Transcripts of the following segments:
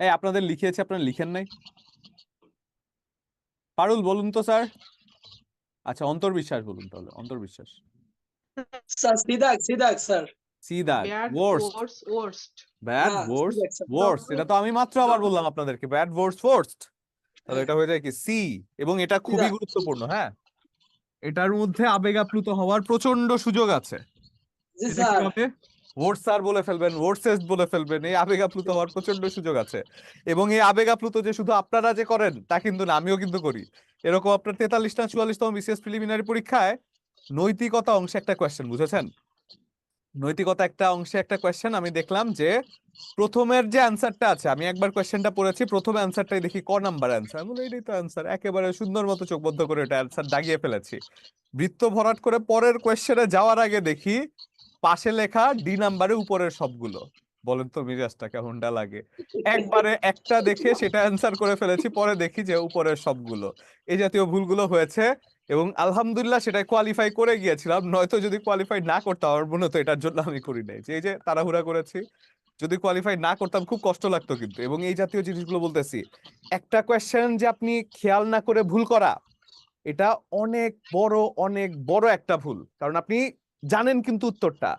এই আপনাদের লিখিয়েছে, আপনারা লিখেন নাই? পারুল বলুন তো স্যার। আচ্ছা, অন্তর্বিশ্বাস বলুন তাহলে, অন্তর্বিশ্বাস। Sir Sidak Sidak sir. Sidak, bad worst. Force worst. Bad হ্যাঁ ওয়ার্স্ট, সিদাক স্যার। ওয়ার্স্ট, এটা তো আমি মাত্র আবার বললাম আপনাদেরকে, ব্যাড ওয়ার্স্ট ফোর্স্ট। তাহলে এটা হয়ে যায় কি সি। এবং এটা খুবই সিদাক। গুরুত্বপূর্ণ, হ্যাঁ। এটার মধ্যে আবেগ আপ্লুত হওয়ার প্রচন্ড সুযোগ আছে। জি এটা স্যার। কিভাবে? ওয়ার্সার বলে ফেলবেন, ওয়ার্সেস্ট বলে ফেলবেন, এই আবেগ আপ্লুত হওয়ার প্রচন্ড সুযোগ আছে। এবং এই আবেগ আপ্লুত যে শুধু আপনারা যে করেন তা কিন্তু না, আমিও কিন্তু করি। এরকম আপনার 43 না 44তম বিসিএস প্রিলিমিনারি পরীক্ষায় নৈতিকতা অংশে একটা কোয়েশ্চেন, বুঝেছেন? নৈতিকতা একটা অংশে একটা কোয়েশ্চেন আমি দেখলাম যে প্রথমের যে অ্যান্সারটা আছে, আমি একবার কোয়েশ্চেনটা পড়েছি, প্রথম অ্যান্সারটাই দেখি ক নাম্বার অ্যান্সার, বলে এটাই তো অ্যান্সার, একেবারে সুন্দর মতো চোখ বন্ধ করে এটা অ্যান্সার দাগিয়ে ফেলেছি। বৃত্ত ভরাট করে পরের কোয়েশ্চেনে যাওয়ার আগে দেখি পাশে লেখা ডি নাম্বারে উপরের সবগুলো। বলেন তো মিজাজটা কেমনটা লাগে? একবারে একটা দেখে সেটা অ্যান্সার করে ফেলেছি, পরে দেখি যে উপরের সবগুলো। এই জাতীয় ভুলগুলো হয়েছে। এবং আলহামদুলিল্লাহ সেটাই কোয়ালিফাই করে গিয়েছিলাম, নয়তো যদি কোয়ালিফাই না করতাম, আমার মনে হতো এটার জন্য আমি করি নাই, যে এই যে তাড়াহুড়া করেছি, যদি কোয়ালিফাই না করতাম খুব কষ্ট লাগতো কিন্তু। এবং এই জাতীয় জিনিসগুলো বলতেছি, একটা কোয়েশ্চেন যে আপনি খেয়াল না করে ভুল করা, এটা অনেক বড়, অনেক বড় একটা ভুল। কারণ আপনি জানেন কিন্তু উত্তরটা,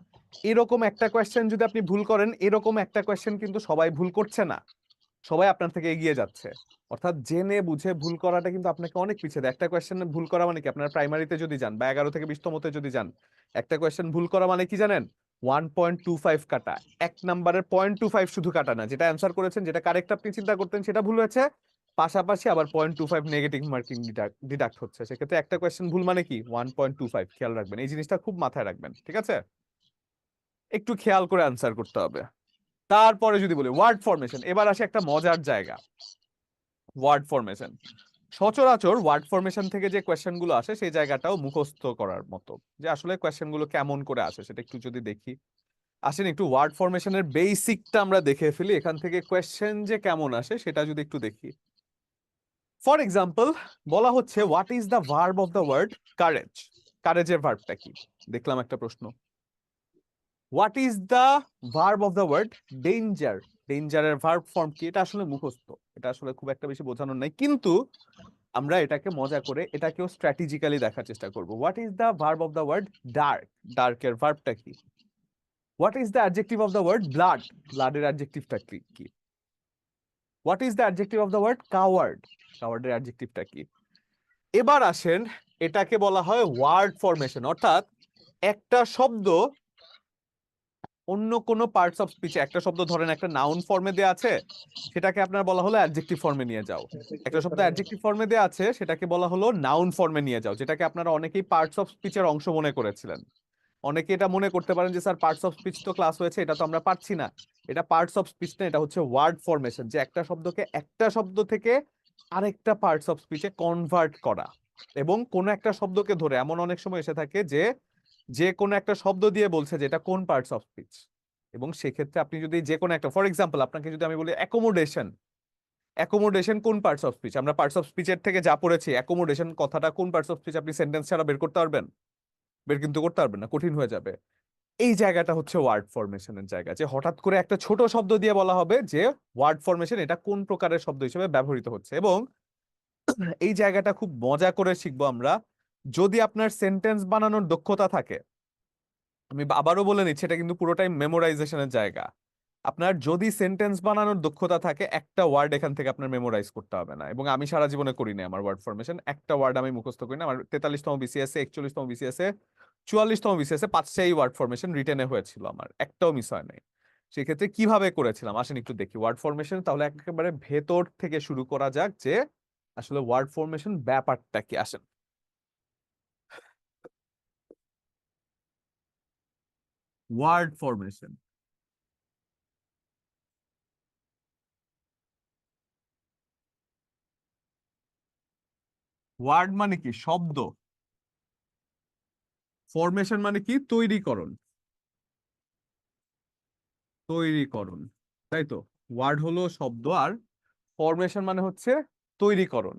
এরকম একটা কোয়েশ্চেন যদি আপনি ভুল করেন, এরকম একটা কোয়েশ্চেন কিন্তু সবাই ভুল করছে না, সবাই আপনার থেকে এগিয়ে যাচ্ছে। অর্থাৎ জেনে বুঝে ভুল করাটা কিন্তু আপনাকে অনেক পিছিয়ে দেয়। একটা কোয়েশ্চেনে ভুল করা মানে কি, আপনার প্রাইমারিতে যদি যান বা 11 থেকে 20তমতে যদি যান, একটা কোয়েশ্চেন ভুল করা মানে কি জানেন? 1.25 কাটা। এক নাম্বারের 0.25 শুধু কাটা না, যেটা অ্যান্সার করেছেন, যেটা কারেক্ট আপনি চিন্তা করতেন সেটা ভুল হয়েছে, পাশাপাশি আবার 0.25 নেগেটিভ মার্কিং ডিডাক্ট হচ্ছে। সেক্ষেত্রে একটা কোয়েশ্চেন ভুল মানে কি 1.25, খেয়াল রাখবেন, এই জিনিসটা খুব মাথায় রাখবেন, ঠিক আছে? একটু খেয়াল করে অ্যান্সার করতে হবে। তারপরে যদি বলি ওয়ার্ড ফরমেশন, এবার আসে একটা মজার জায়গা, ওয়ার্ড ফরমেশন। সচরাচর ওয়ার্ড ফরমেশন থেকে যে কোয়েশ্চেন গুলো আসে সেই জায়গাটাও মুখস্থ করার মতো, যে আসলে কোয়েশ্চেন গুলো কেমন করে আসে সেটা একটু যদি দেখি। আসেন একটু ওয়ার্ড ফরমেশনের বেসিকটা আমরা দেখে ফেলি, এখান থেকে কোয়েশ্চেন যে কেমন আসে সেটা যদি একটু দেখি। ফর এক্সাম্পল, বলা হচ্ছে what is the verb of the word courage. কারেজের ভার্বটা কি? দেখলাম একটা প্রশ্ন। What is the verb of the word danger. ডেঞ্জারের ভার্ব ফর্ম কি? এটা আসলে মুখস্থ, এটা আসলে খুব একটা বেশি বোঝানোর নাই, কিন্তু আমরা এটাকে মজা করে এটাকেও স্ট্র্যাটেজিক্যালি দেখার চেষ্টা করব। What is the verb of the word dark. ডার্কের ভার্বটা কি? What is the adjective of the word blood. ব্লাডের অ্যাডজেক্টিভটা কি? What is the adjective of the word coward. কাওয়ার্ডের অ্যাডজেক্টিভটা কি? এবার আসেন, এটাকে বলা হয় ওয়ার্ড ফরমেশন, অর্থাৎ একটা শব্দ অন্য কোনো পার্টস অফ স্পিচে, একটা শব্দ ধরেন একটা নাউন ফর্মে দেয়া আছে, সেটাকে আপনার বলা হলো অ্যাডজেক্টিভ ফর্মে নিয়ে যাও। একটা শব্দ অ্যাডজেক্টিভ ফর্মে দেয়া আছে, সেটাকে বলা হলো নাউন ফর্মে নিয়ে যাও, যেটাকে আপনারা অনেকেই পার্টস অফ স্পিচের অংশ মনে করেছিলেন। অনেকে এটা মনে করতে পারেন যে স্যার পার্টস অফ স্পিচ তো ক্লাস হয়েছে, এটা তো আমরা পারছি না। এটা পার্টস অফ স্পিচ না, এটা হচ্ছে ওয়ার্ড ফরমেশন, যে একটা শব্দকে একটা শব্দ থেকে আরেকটা পার্টস অফ স্পিচে কনভার্ট করা। এবং কোন একটা শব্দকে ধরে এমন অনেক সময় এসে থাকে যে যে কোনো একটা শব্দ দিয়ে বলছে যে এটা কোন পার্টস অফ স্পিচ। এবং সেক্ষেত্রে আপনি যদি যে কোনো একটা, ফর এক্সাম্পল আপনাকে যদি আমি বলি অ্যাকোমোডেশন, অ্যাকোমোডেশন কোন পার্টস অফ স্পিচ? আমরা পার্টস অফ স্পিচের থেকে যা পড়েছি, অ্যাকোমোডেশন কথাটা কোন পার্টস অফ স্পিচ, আপনি সেন্টেন্স ছাড়া বের করতে পারবেন? বের কিন্তু করতে পারবেন না, কঠিন হয়ে যাবে। এই জায়গাটা হচ্ছে ওয়ার্ড ফরমেশনের জায়গা, যে হঠাৎ করে একটা ছোট শব্দ দিয়ে বলা হবে যে ওয়ার্ড ফরমেশন এটা কোন প্রকারের শব্দ হিসেবে ব্যবহৃত হচ্ছে। এবং এই জায়গাটা খুব মজা করে শিখবো আমরা। যদি আপনার সেন্টেন্স বানানোর দক্ষতা থাকে, আমি আবারও বলে নিচ্ছি, এটা কিন্তু পুরোটাই মেমোরাইজেশনের জায়গা। আপনার যদি সেন্টেন্স বানানোর দক্ষতা থাকে, একটা ওয়ার্ড এখান থেকে আপনার মেমোরাইজ করতে হবে না। এবং আমি সারা জীবনে করি না আমার ওয়ার্ড ফরমেশন, একটা ওয়ার্ড আমি মুখস্থ করি না। আমার 43তম বিসিএস এ, 41তম বিসিএস এ, 44তম বিসিএস এ 5টাই ওয়ার্ড ফরমেশন রিটেনে হয়েছিল, আমার একটাও মিস হয় নাই। সেক্ষেত্রে কিভাবে করেছিলাম আসেন একটু দেখি ওয়ার্ড ফরমেশন। তাহলে একেবারে ভেতর থেকে শুরু করা যাক, যে আসলে ওয়ার্ড ফরমেশন ব্যাপারটা কি। আসেন, ওয়ার্ড ফরমেশন। ওয়ার্ড মানে কি? শব্দ। ফরমেশন মানে কি? তৈরিকরণ। তৈরিকরণ, তাই তো? ওয়ার্ড হলো শব্দ, আর ফরমেশন মানে হচ্ছে তৈরিকরণ।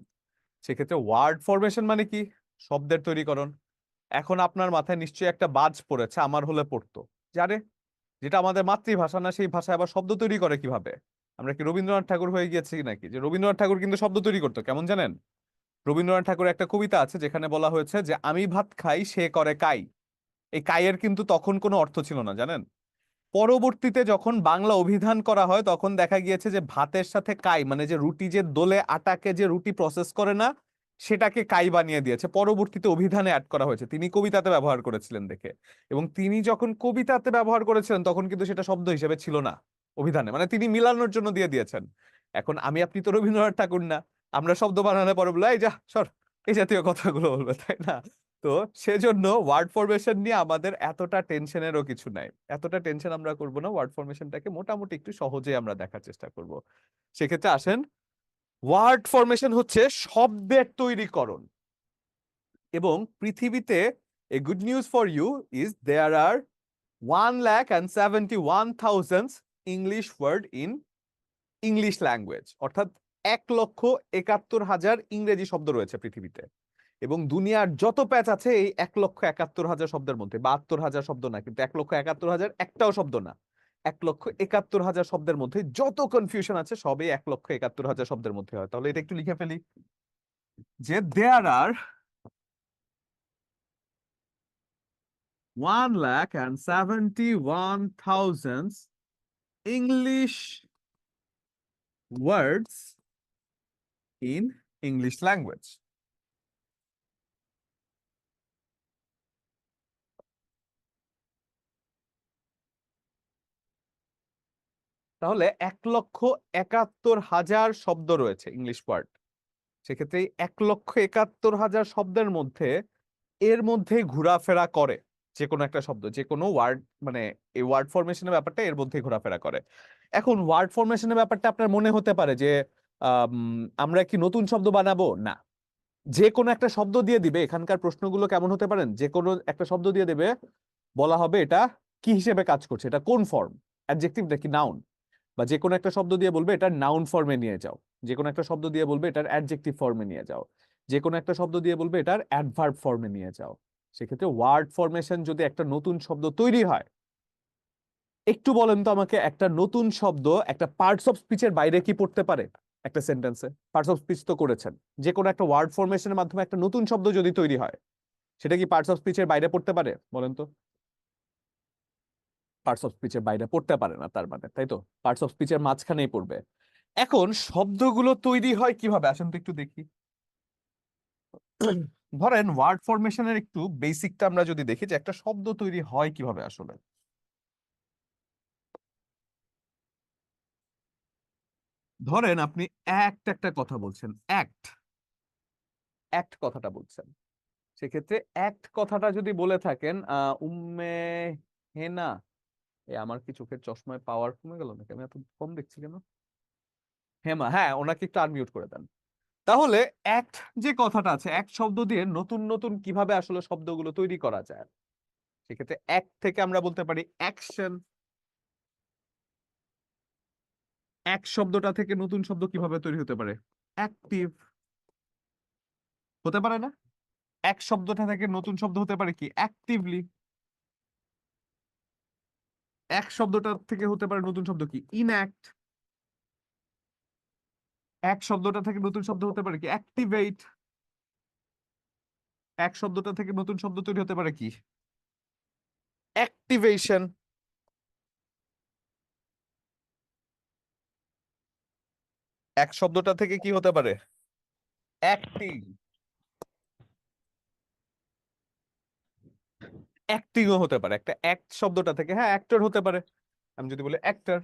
সেক্ষেত্রে ওয়ার্ড ফরমেশন মানে কি? শব্দের তৈরিকরণ। এখন আপনার মাথায় নিশ্চয়ই একটা বাজ পড়েছে, আমার হলে পড়তো, জানে যেটা আমাদের মাতৃভাষা না, সেই ভাষায় আবার শব্দ তৈরি করে কিভাবে? আমরা কি রবীন্দ্রনাথ ঠাকুর হয়ে গিয়েছি নাকি? যে রবীন্দ্রনাথ ঠাকুর কিন্তু শব্দ তৈরি করতো, কেমন জানেন? রবীন্দ্রনাথ ঠাকুরের একটা কবিতা আছে যেখানে বলা হয়েছে যে আমি ভাত খাই সে করে কাই। এই কাইয়ের কিন্তু তখন কোনো অর্থ ছিল না, জানেন? পরবর্তীতে যখন বাংলা অভিধান করা হয় তখন দেখা গিয়েছে যে ভাতের সাথে কাই, মানে যে রুটি যে দোলে আটাকে যে রুটি প্রসেস করে না, সেটাকে কাই বানিয়ে দিয়েছে, পরবর্তীতে অভিধানে অ্যাড করা হয়েছে, তিনি কবিতাতে ব্যবহার করেছিলেন দেখে। এবং তিনি যখন কবিতাতে ব্যবহার করেছিলেন তখন কিন্তু সেটা শব্দ হিসেবে ছিল না অভিধানে, মানে তিনি মিলানোর জন্য দিয়ে দিয়েছেন। এখন আমি আপনি তো রবীন্দ্রনাথ ঠাকুর না, আমরা শব্দ বানানোর পরে বলবো এই যা সর, এই জাতীয় কথাগুলো বলবে, তাই না? তো সেজন্য ওয়ার্ড ফরমেশন নিয়ে আমাদের এতটা টেনশনেরও কিছু নাই, এতটা টেনশন আমরা করব না, ওয়ার্ড ফরমেশনটাকে মোটামুটি একটু সহজে আমরা দেখার চেষ্টা করব। সেক্ষেত্রে আসেন, ওয়ার্ড ফরমেশন হচ্ছে শব্দের তৈরিকরণ। এবং পৃথিবীতে a good news for you is there are 1,71,000 English word in English language, অর্থাৎ 1,71,000 ইংরেজি শব্দ রয়েছে পৃথিবীতে। এবং দুনিয়ার যত প্যাচ আছে এই 1,71,000 শব্দের মধ্যে, 72,000 শব্দ না, কিন্তু 1,71,000 একটাও শব্দ না, 1,71,000 শব্দের মধ্যে যত কনফিউশন আছে সবই 1,71,000 শব্দের মধ্যে হয়। তাহলে এটা একটু লিখে ফেলি যে দেয়ার are 1,71,000 English words in English language. তাহলে 1,71,000 শব্দ রয়েছে ইংলিশ ওয়ার্ড। সেক্ষেত্রে এই 1,71,000 শব্দের মধ্যে এর মধ্যে ঘোরাফেরা করে যে কোনো একটা শব্দ, যে কোনো ওয়ার্ড, মানে এই ওয়ার্ড ফরমেশনের ব্যাপারটা এর মধ্যে ঘোরাফেরা করে। এখন ওয়ার্ড ফরমেশনের ব্যাপারটা আপনার মনে হতে পারে যে আমরা কি নতুন শব্দ বানাবো? না, যে কোনো একটা শব্দ দিয়ে দিবে। এখানকার প্রশ্নগুলো কেমন হতে পারেন, যে কোনো একটা শব্দ দিয়ে দেবে, বলা হবে এটা কি হিসেবে কাজ করছে, এটা কোন ফর্ম, অ্যাডজেক্টিভ নাকি নাউন, বা যে কোনো একটা শব্দ দিয়ে বলবে এটা নাউন ফর্মে নিয়ে যাও, যে কোনো একটা শব্দ দিয়ে বলবে এটার অ্যাডজেক্টিভ ফর্মে নিয়ে যাও, যে কোনো একটা শব্দ দিয়ে বলবে এটার অ্যাডভার্ব ফর্মে নিয়ে যাও। সেক্ষেত্রে ওয়ার্ড ফরমেশন যদি একটা নতুন শব্দ তৈরি হয়, একটু বলেন তো আমাকে, একটা নতুন শব্দ একটা পার্টস অফ স্পিচের বাইরে কি পড়তে পারে? একটা সেন্টেন্সে পার্টস অফ স্পিচ তো করেছেন, যে কোনো একটা ওয়ার্ড ফরমেশনের মাধ্যমে একটা নতুন শব্দ যদি তৈরি হয়, সেটা কি পার্টস অফ স্পিচের বাইরে পড়তে পারে? বলেন তো। পার্টস অফ স্পিচের বাইরে পড়তে পারে না, তার মানে, তাই তো, পার্টস অফ স্পিচের মাঝখানেই পড়বে। এখন শব্দগুলো তৈরি হয় কিভাবে আসেন তো একটু দেখি। ধরেন ওয়ার্ড ফরমেশনের একটু বেসিকটা আমরা যদি দেখি যে একটা শব্দ তৈরি হয় কিভাবে আসলে। ধরেন আপনি অ্যাক্ট একটা কথা বলছেন, অ্যাক্ট, অ্যাক্ট কথাটা বলছেন। সেক্ষেত্রে অ্যাক্ট কথাটা যদি বলে থাকেন উম্মে হেনা, আমার কি চোখের চশমায় পাওয়ার কমে গেল নাকি, আমি এত কম দেখছি কেন? হেমা, হ্যাঁ, ওনাকে একটু আনমিউট করে দেন। তাহলে অ্যাক্ট যে কথাটা আছে, অ্যাক্ট শব্দ দিয়ে নতুন নতুন কিভাবে আসলে শব্দগুলো তৈরি করা যায়, সেক্ষেত্রে অ্যাক্ট থেকে আমরা বলতে পারি অ্যাকশন। এক শব্দটা থেকে নতুন শব্দ কিভাবে তৈরি হতে পারে? অ্যাক্টিভ। হতে পারে না? এক শব্দটা থেকে নতুন শব্দ হতে পারে কি? অ্যাক্টিভলি। এক শব্দটা থেকে হতে পারে নতুন শব্দ কি? ইনঅ্যাক্ট। এক শব্দটা থেকে নতুন শব্দ হতে পারে কি? অ্যাক্টিভেট। এক শব্দটা থেকে নতুন শব্দ তৈরি হতে পারে কি? অ্যাক্টিভেশন। এক শব্দটা থেকে কি হতে পারে? অ্যাক্টিং। অ্যাক্টিংও হতে পারে একটা অ্যাক্ট শব্দটা থেকে, হ্যাঁ, অ্যাক্টর হতে পারে। আমি যদি বলি অ্যাক্টর,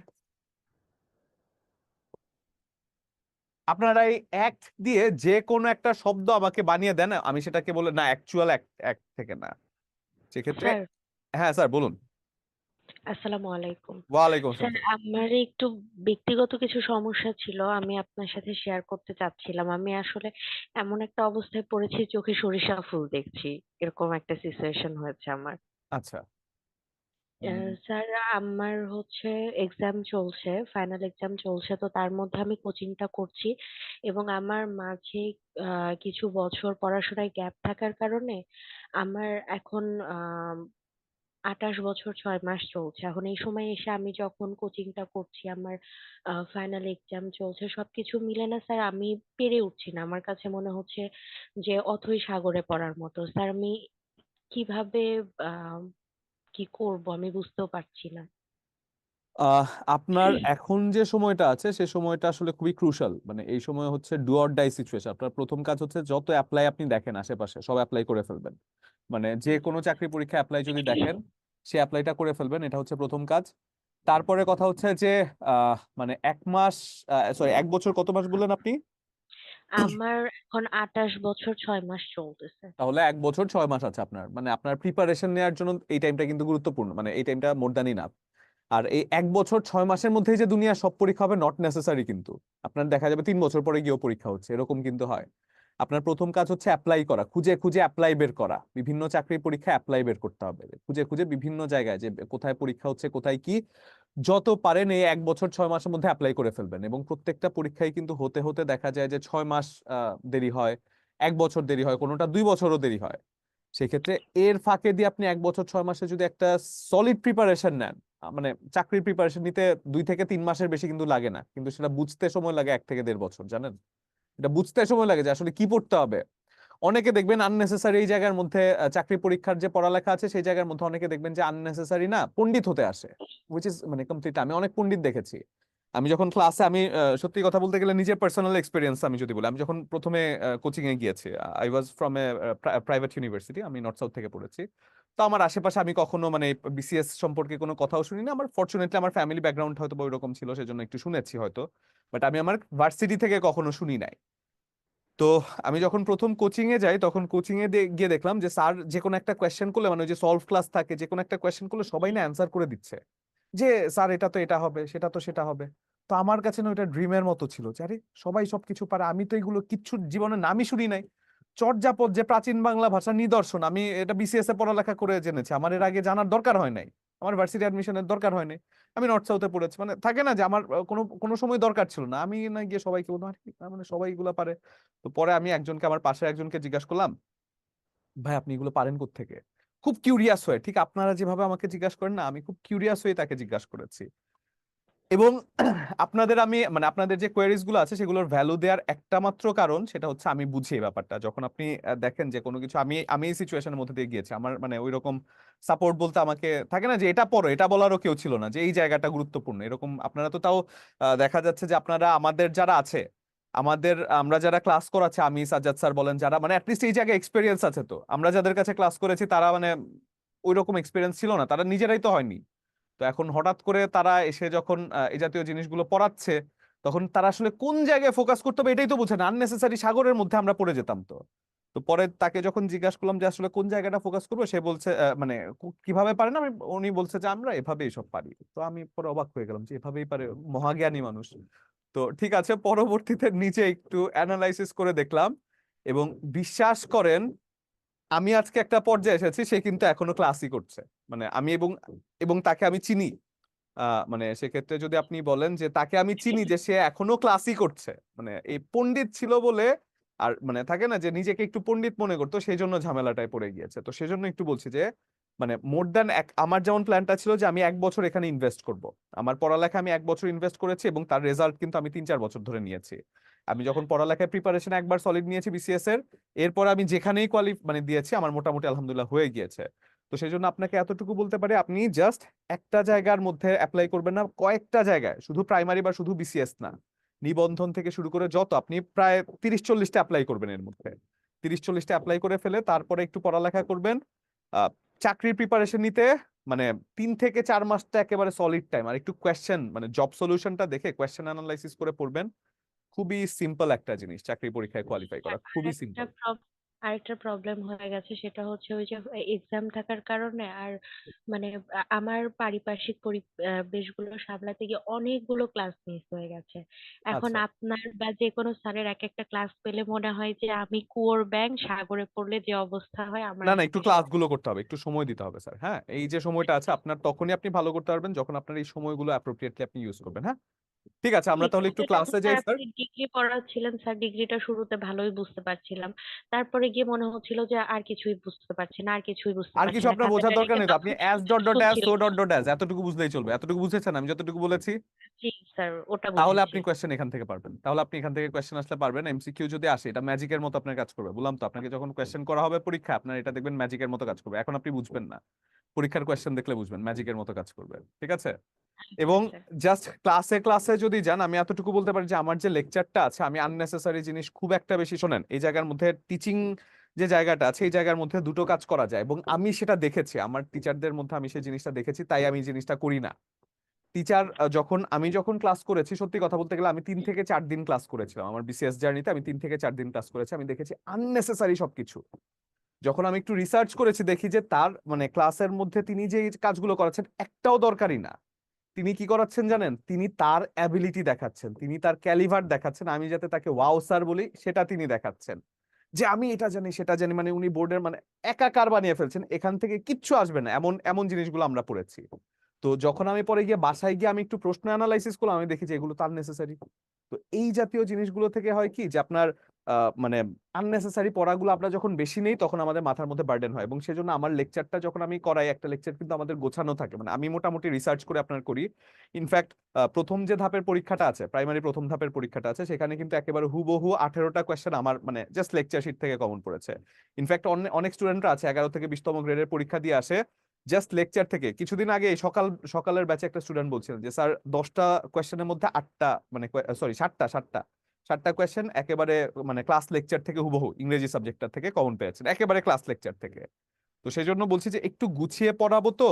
আপনারা এই অ্যাক্ট দিয়ে যে কোনো একটা শব্দ আমাকে বানিয়ে দেন, আমি সেটাকে বলে না অ্যাকচুয়াল অ্যাক্ট থেকে না। সেক্ষেত্রে স্যার, হ্যাঁ স্যার বলুন। আসসালামু আলাইকুম। ওয়ালাইকুম আসসালাম স্যার, স্যার। আমার একটু ব্যক্তিগত কিছু সমস্যা ছিল, আমি আপনার সাথে শেয়ার করতে চাচ্ছিলাম। আমি আসলে এমন একটা অবস্থায় পড়েছি, চোখে সরিষা ফুল দেখছি, এরকম একটা সিচুয়েশন হয়েছে আমার। আচ্ছা। উম, স্যার, আমার হচ্ছে এক্সাম চলছে, ফাইনাল এক্সাম চলছে, তো তার মধ্যে আমি কোচিংটা করছি এবং আমার মাঝে কিছু বছর পড়াশোনায় গ্যাপ থাকার কারণে আমার এখন 28 বছর 6 মাস চলছে। এখন এই সময় এসে আমি যখন কোচিংটা করছি, আমার ফাইনাল এক্সাম চলছে, সবকিছু মিলে না স্যার আমি পেরে উঠছি না। আমার কাছে মনে হচ্ছে যে অথই সাগরে পড়ার মতো। স্যার আমি কিভাবে আহ কি করব আমি বুঝতেও পারছি না। আহ আপনার এখন যে সময়টা আছে সে সময়টা আসলে খুবই ক্রুশাল, মানে এই সময় হচ্ছে ডু অর ডাই সিচুয়েশন। আপনার প্রথম কাজ হচ্ছে যত অ্যাপ্লাই আপনি দেখেন আশেপাশে সব অ্যাপ্লাই করে ফেলবেন। মানে যে কোনো চাকরি পরীক্ষা অ্যাপ্লাই যদি দেখেন সে অ্যাপ্লাইটা করে ফেলবেন, এটা হচ্ছে প্রথম কাজ। তারপরে কথা হচ্ছে যে মানে 1 মাস, সরি 1 বছর কত মাস বললেন আপনি? আমার এখন 28 বছর 6 মাস চলতেছে। তাহলে 1 বছর 6 মাস আছে আপনার, মানে আপনার প্রিপারেশন নেওয়ার জন্য এই টাইমটা কিন্তু গুরুত্বপূর্ণ, মানে এই টাইমটা মোর দ্যান ইনাফ। আর এই 1 বছর 6 মাসের মধ্যেই যে দুনিয়ার সব পরীক্ষা হবে নট নেসেসারি কিন্তু। আপনার দেখা যাবে 3 বছর পরে গিয়েও পরীক্ষা হচ্ছে, এরকম কিন্তু হয়। আপনার প্রথম কাজ হচ্ছে অ্যাপ্লাই করা, খুঁজে খুঁজে অ্যাপ্লাই বের করা, বিভিন্ন চাকরির পরীক্ষা অ্যাপ্লাই বের করতে হবে, খুঁজে খুঁজে বিভিন্ন জায়গায় যে কোথায় পরীক্ষা হচ্ছে কোথায় কি। যত পারেন এই 1 বছর 6 মাসের মধ্যে অ্যাপ্লাই করে ফেলবেন, এবং প্রত্যেকটা পরীক্ষায় কিন্তু হতে হতে দেখা যায় যে 6 মাস দেরি হয়, 1 বছর দেরি হয়, কোনোটা 2 বছরও দেরি হয়। সেক্ষেত্রে এর ফাঁকে দিয়ে আপনি 1 বছর 6 মাসে যদি একটা সলিড প্রিপারেশন নেন, মানে চাকরির প্রিপারেশন নিতে 2 থেকে 3 মাসের বেশি কিন্তু লাগে না, কিন্তু সেটা বুঝতে সময় লাগে 1 থেকে 1.5 বছর, জানেন? এটা বুঝতে সময় লাগে যে আসলে কি পড়তে হবে। অনেকে দেখবেন আননেসেসারি এই জায়গার মধ্যে চাকরি পরীক্ষার যে পড়ালেখা আছে সেই জায়গার মধ্যে অনেকে দেখবেন যে আননেসেসারি না পণ্ডিত হতে আসে, উইচ ইজ মানে কমপ্লিট। আমি অনেক পণ্ডিত দেখেছি। আমি যখন ক্লাসে, আমি সত্যি কথা বলতে গেলে নিজের পার্সোনাল এক্সপিরিয়েন্স আমি যদি বলি, আমি যখন প্রথমে কোচিং এ গিয়েছি, I was from a private university, আমি নর্থ সাউথ থেকে পড়েছি। তো আমার আশেপাশে আমি কখনো মানে বিসিএস সম্পর্কে কোনো কথাও শুনি না। আমার ফরচুনেটলি আমার ফ্যামিলি ব্যাকগ্রাউন্ড হয়তো বা ওইরকম ছিল, সেজন্য একটু শুনেছি হয়তো, বাট আমি আমার ভার্সিটি থেকে কখনো শুনি নাই। তো আমি যখন প্রথম কোচিং এ যাই তখন কোচিং এ গিয়ে দেখলাম যে স্যার যে কোনো একটা কোয়েশ্চেন করলে, মানে ওই যে সলভ ক্লাস থাকে, যে কোনো একটা কোয়েশ্চেন করলে সবাই না অ্যান্সার করে দিচ্ছে যে স্যার এটা তো এটা হবে, সেটা তো সেটা হবে। তো আমার কাছে না ওইটা ড্রিমের মতো ছিল যে আরে সবাই সবকিছু পারে, আমি তো এগুলো কিচ্ছু জীবনে নামই শুনি নাই। চর্যাপদ যে প্রাচীন বাংলা ভাষার নিদর্শন, আমি এটা বিসিএস এ পড়ালেখা করে জেনেছি, আমার এর আগে জানার দরকার হয় নাই, আমার ভার্সিটি অ্যাডমিশনের দরকার হয় নাই। আমি নর্থ সাউথে পড়েছি, মানে থাকে না যে আমার কোনো কোনো সময় দরকার ছিল না, আমি না গিয়ে সবাইকে বললাম আরে তার মানে সবাই এগুলো পারে। তো পরে আমি একজনকে, আমার পাশে একজনকে জিজ্ঞাসা করলাম, ভাই আপনি এগুলো পারেন কোত্থেকে? খুব কিউরিয়াস হয়ে, ঠিক আপনারা যেভাবে আমাকে জিজ্ঞাসা করেন না, আমি খুব কিউরিয়াস হয়ে তাকে জিজ্ঞাসা করেছি। এবং আপনাদের আমি মানে আপনাদের যে কোয়েরিজ গুলো আছে সেগুলোর ভ্যালু দেওয়ার একটা মাত্র কারণ, সেটা হচ্ছে আমি বুঝি এই ব্যাপারটা। যখন আপনি দেখেন যে কোনো কিছু, আমি আমি এই সিচুয়েশনের মধ্যে দিয়ে গিয়েছি, আমার মানে ওই রকম সাপোর্ট বলতে আমাকে থাকে না যে এটা পড়ো, এটা বলারও কেউ ছিল না যে এই জায়গাটা গুরুত্বপূর্ণ এরকম। আপনারা তো তাও দেখা যাচ্ছে যে আপনারা আমাদের যারা আছে, আমাদের আমরা যারা ক্লাস করাচ্ছে, আমি সাজ্জাদ স্যার বলেন, যারা মানে অ্যাটলিস্ট এই জায়গায় এক্সপিরিয়েন্স আছে, তো আমরা যাদের কাছে ক্লাস করেছি তারা মানে ওই রকম এক্সপিরিয়েন্স ছিল না, তারা নিজেরাই তো হয়নি। তো এখন হঠাৎ করে তারা এসে যখন এই জাতীয় জিনিসগুলো পড়াচ্ছে, তখন তারা আসলে কোন জায়গায় ফোকাস করতে হবে এটাই তো বোঝে না, আননেসেসারি সাগরের মধ্যে আমরা পড়ে যেতাম। তো তো পরে তাকে যখন জিজ্ঞাসা করলাম যে আসলে কোন জায়গাটা ফোকাস করবো, সে বলছে মানে কিভাবে পারেন, আমি উনি বলছে যে আমরা এভাবেই সব পারি। তো আমি পরে অবাক হয়ে গেলাম যে এভাবেই পারে, মহাজ্ঞানী মানুষ। তো ঠিক আছে, পরবর্তীতে নিচে একটু অ্যানালাইসিস করে দেখলাম, এবং বিশ্বাস করেন আমি আজকে একটা পর্যায়ে এসেছি, সে কিন্তু এখনো ক্লাসই করছে। মানে আমি এবং এবং তাকে আমি চিনি। মানে সেক্ষেত্রে যদি আপনি বলেন যে তাকে আমি চিনি যে সে এখনো ক্লাসই করছে, মানে এই পণ্ডিত ছিল বলে, আর মানে থাকে না যে নিজেকে একটু পণ্ডিত মনে করতো, সেই জন্য ঝামেলাটায় পড়ে গিয়েছে। তো সেজন্য একটু বলছি যে মানে মোর দ্যান এক, আমার যেমন প্ল্যানটা ছিল যে আমি 1 বছর এখানে ইনভেস্ট করব, আমার পড়ালেখা আমি 1 বছর ইনভেস্ট করেছি, এবং তার রেজাল্ট কিন্তু আমি 3-4 বছর ধরে নিয়েছি। আমি যখন পড়ালেখায় প্রিপারেশন একবার সলিড নিয়েছি বিসিএস এর, এরপর আমি যেখানেই মানে দিয়েছি আমার মোটামুটি আলহামদুলিল্লাহ হয়ে গিয়েছে। তো সেই জন্য আপনাকে এতটুকু বলতে পারি, আপনি জাস্ট একটা জায়গার মধ্যে অ্যাপ্লাই করবেন না, কয়েকটা জায়গায়, শুধু প্রাইমারি বা শুধু বিসিএস না, নিবন্ধন থেকে শুরু করে যত, আপনি প্রায় 30-40টা অ্যাপ্লাই করবেন, এর মধ্যে 30-40টা অ্যাপ্লাই করে ফেলে তারপরে একটু পড়ালেখা করবেন। আহ, চাকরির প্রিপারেশন নিতে মানে 3 থেকে 4 মাসটা একেবারে সলিড টাইম, আর একটু কোয়েশ্চেন মানে জব সলিউশনটা দেখে কোয়েশ্চেন অ্যানালাইসিস করে পড়বেন। খুবই সিম্পল একটা জিনিস চাকরি পরীক্ষায় কোয়ালিফাই করা, খুবই আরেকটা সিম্পল। আরেকটা প্রবলেম হয়ে গেছে, সেটা হচ্ছে ওই যে এক্সাম থাকার কারণে আর মানে আমার পারিপার্শ্বিক পরিবেশগুলো সামলাতে গিয়ে অনেকগুলো ক্লাস মিস হয়ে গেছে। এখন আচ্ছা, আপনার বা যে কোনো স্যারের এক একটা ক্লাস পেলে মনে হয় যে আমি কুয়োর ব্যাঙ, সাগরে পড়লে যে অবস্থা হয় আমার না না, একটু আসলে সে ক্লাসগুলো করতে হবে, একটু সময় দিতে হবে স্যার। হ্যাঁ, এই যে সময়টা আছে আপনার, তখনই আপনি ভালো করতে পারবেন যখন আপনার এই সময়গুলো অ্যাপ্রোপ্রিয়েটলি আপনি ইউজ করবেন। হ্যাঁ, ঠিক আছে, আমরা ঠিক তাহলে আছে, একটু যেমন ক্লাসে স্যার যাই স্যার। আপনি ডিগ্রি পড়াচ্ছিলেন স্যার, ডিগ্রিটা শুরুতে ভালোই বুঝতে পারছিলাম, তারপরে গিয়ে মনে হচ্ছিল যে আর কিছুই বুঝতে পারছি না, আর কিছুই বুঝতে আর পারছি কিছু না, আপনার বোঝার খাতাটা দরকার রেখে নেই তো, আপনি তখন অ্যাস শুধু ডট ডট অ্যাস সো শুনছিলাম। ডট ডট অ্যাস এতটুকু বুঝলেই চলবে। এতটুকু বুঝেছেন আমি যতটুকু বলেছি? জি স্যার, ওটা তাহলে বুঝেছি। আপনি কোয়েশ্চেন এখান থেকে পারবেন, তাহলে আপনি এখান থেকে কোয়েশ্চেন আসলে পারবেন। এমসিকিউ যদি আসে এটা ম্যাজিকের মতো আপনার কাজ করবে, বললাম তো আপনাকে যখন কোয়েশ্চেন করা হবে পরীক্ষা আপনার এটা দেখবেন ম্যাজিকের মতো কাজ করবে। এখন আপনি বুঝবেন না, পরীক্ষার কোয়েশ্চেন দেখলে বুঝবেন ম্যাজিকের মতো কাজ করবে। ঠিক আছে? আচ্ছা এবং স্যার। জাস্ট ক্লাসে ক্লাসে যদি যান, আমি এতটুকু বলতে পারি যে আমার যে লেকচারটা আছে আমি আননেসেসারি জিনিস খুব একটা বেশি শোনেন। এই জায়গার মধ্যে টিচিং যে জায়গাটা আছে এই জায়গার মধ্যে দুটো কাজ করা যায়, এবং আমি সেটা দেখেছি আমার টিচারদের মধ্যে, আমি সেই জিনিসটা দেখেছি, তাই আমি এই জিনিসটা করি না। টিচার যখন ক্লাস করেছি, সত্যি কথা বলতে গেলে আমি 3 থেকে 4 দিন ক্লাস করেছিলাম আমার বিসিএস জার্নিতে, আমি 3 থেকে 4 দিন ক্লাস করেছি। আমি দেখেছি আননেসেসারি সবকিছু। যখন আমি একটু রিসার্চ করেছি দেখি যে তার মানে ক্লাসের মধ্যে তিনি যে এই কাজগুলো করাচ্ছেন একটাও দরকারি না। তিনি কি করাচ্ছেন জানেন? তিনি তার অ্যাবিলিটি দেখাচ্ছেন, তিনি তার ক্যালিভার দেখাচ্ছেন, আমি যাতে তাকে ওয়াও স্যার বলি সেটা তিনি দেখাচ্ছেন, যে আমি এটা জানি সেটা জানি, মানে উনি বোর্ডের মানে একাকার বানিয়ে ফেলছেন, এখান থেকে কিচ্ছু আসবে না, এমন এমন জিনিসগুলো আমরা পড়েছি। তো যখন আমি পরে গিয়ে বাসায় গিয়ে আমি একটু প্রশ্ন অ্যানালাইসিস করলাম, আমি দেখি যে এগুলো তার নেসেসারি। তো এই জাতীয় জিনিসগুলো থেকে হয় কি যে আপনার মানে আননেসেসারি পড়াগুলো আমরা যখন বেশি নেই তখন আমাদের মাথার মধ্যে বার্ডেন হয়, এবং সেজন্য আমার লেকচারটা যখন আমি করাই, একটা লেকচার কিন্তু আমাদের গোছানো থাকে, মানে আমি মোটামুটি রিসার্চ করে আপনার করি। ইনফ্যাক্ট প্রথম যে ধাপের পরীক্ষাটা আছে, প্রাইমারি প্রথম ধাপের পরীক্ষাটা আছে, সেখানে কিন্তু একেবারে হুবহু 18টা কোয়েশ্চেন আমার মানে জাস্ট লেকচার শিট থেকে কমন পড়েছে। ইনফ্যাক্ট অনেক স্টুডেন্টরা আছে 11 থেকে 20তম গ্রেডের পরীক্ষা দিয়ে আসে জাস্ট লেকচার থেকে। কিছুদিন আগে সকালের ব্যাচে একটা স্টুডেন্ট বলছিলেন যে স্যার 10টা কোয়েশ্চেনের মধ্যে 8টা মানে সরি 7টা কোয়েশ্চেন একেবারে মানে ক্লাস লেকচার থেকে হুবহু ইংরেজি সাবজেক্টটা থেকে কমন পেয়েছেন, একেবারে ক্লাস লেকচার থেকে। তো সেই জন্য বলছি যে একটু গুছিয়ে পড়াবো তো,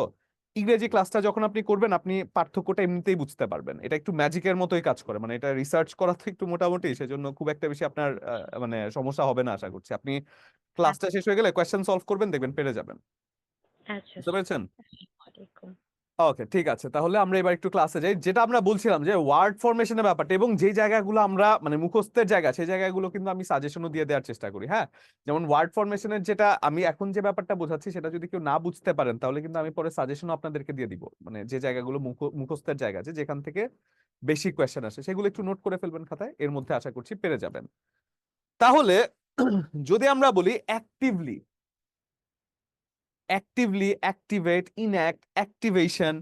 ইংরেজি ক্লাসটা যখন আপনি করবেন আপনি পার্থক্যটা এমনিতেই বুঝতে পারবেন। এটা একটু ম্যাজিকের মতোই কাজ করে, মানে এটা রিসার্চ করা তো একটু মোটামুটি, সেজন্য খুব একটা বেশি আপনার মানে সমস্যা হবে না আশা করছি। আপনি ক্লাসটা শেষ হয়ে গেলে কোয়েশ্চেন সলভ করবেন, দেখবেন পেরে যাবেন। আচ্ছা বুঝতে স্যার। পেরেছেন? আসসালামু আলাইকুম। ওকে, ঠিক আছে, তাহলে আমরা এবার একটু ক্লাসে যাই। যেটা আমরা বলছিলাম যে ওয়ার্ড ফরমেশনের ব্যাপারটা, এবং যেই জায়গাগুলো আমরা মানে মুখস্থের জায়গা সেই জায়গাগুলো কিন্তু আমি সাজেশনও দিয়ে দেওয়ার চেষ্টা করি। হ্যাঁ, যেমন ওয়ার্ড ফরমেশনের যেটা আমি এখন যে ব্যাপারটা বোঝাচ্ছি সেটা যদি কেউ না বুঝতে পারেন তাহলে কিন্তু আমি পরে সাজেশনও আপনাদেরকে দিয়ে দিব, মানে যে জায়গাগুলো মুখস্থের জায়গা আছে যেখান থেকে বেশি কোয়েশ্চেন আসে সেগুলো একটু নোট করে ফেলবেন খাতায়, এর মধ্যে আশা করছি পেরে যাবেন। তাহলে যদি আমরা বলি অ্যাক্টিভলি, অ্যাক্টিভেট, ইনঅ্যাক্ট, অ্যাক্টিভেশন,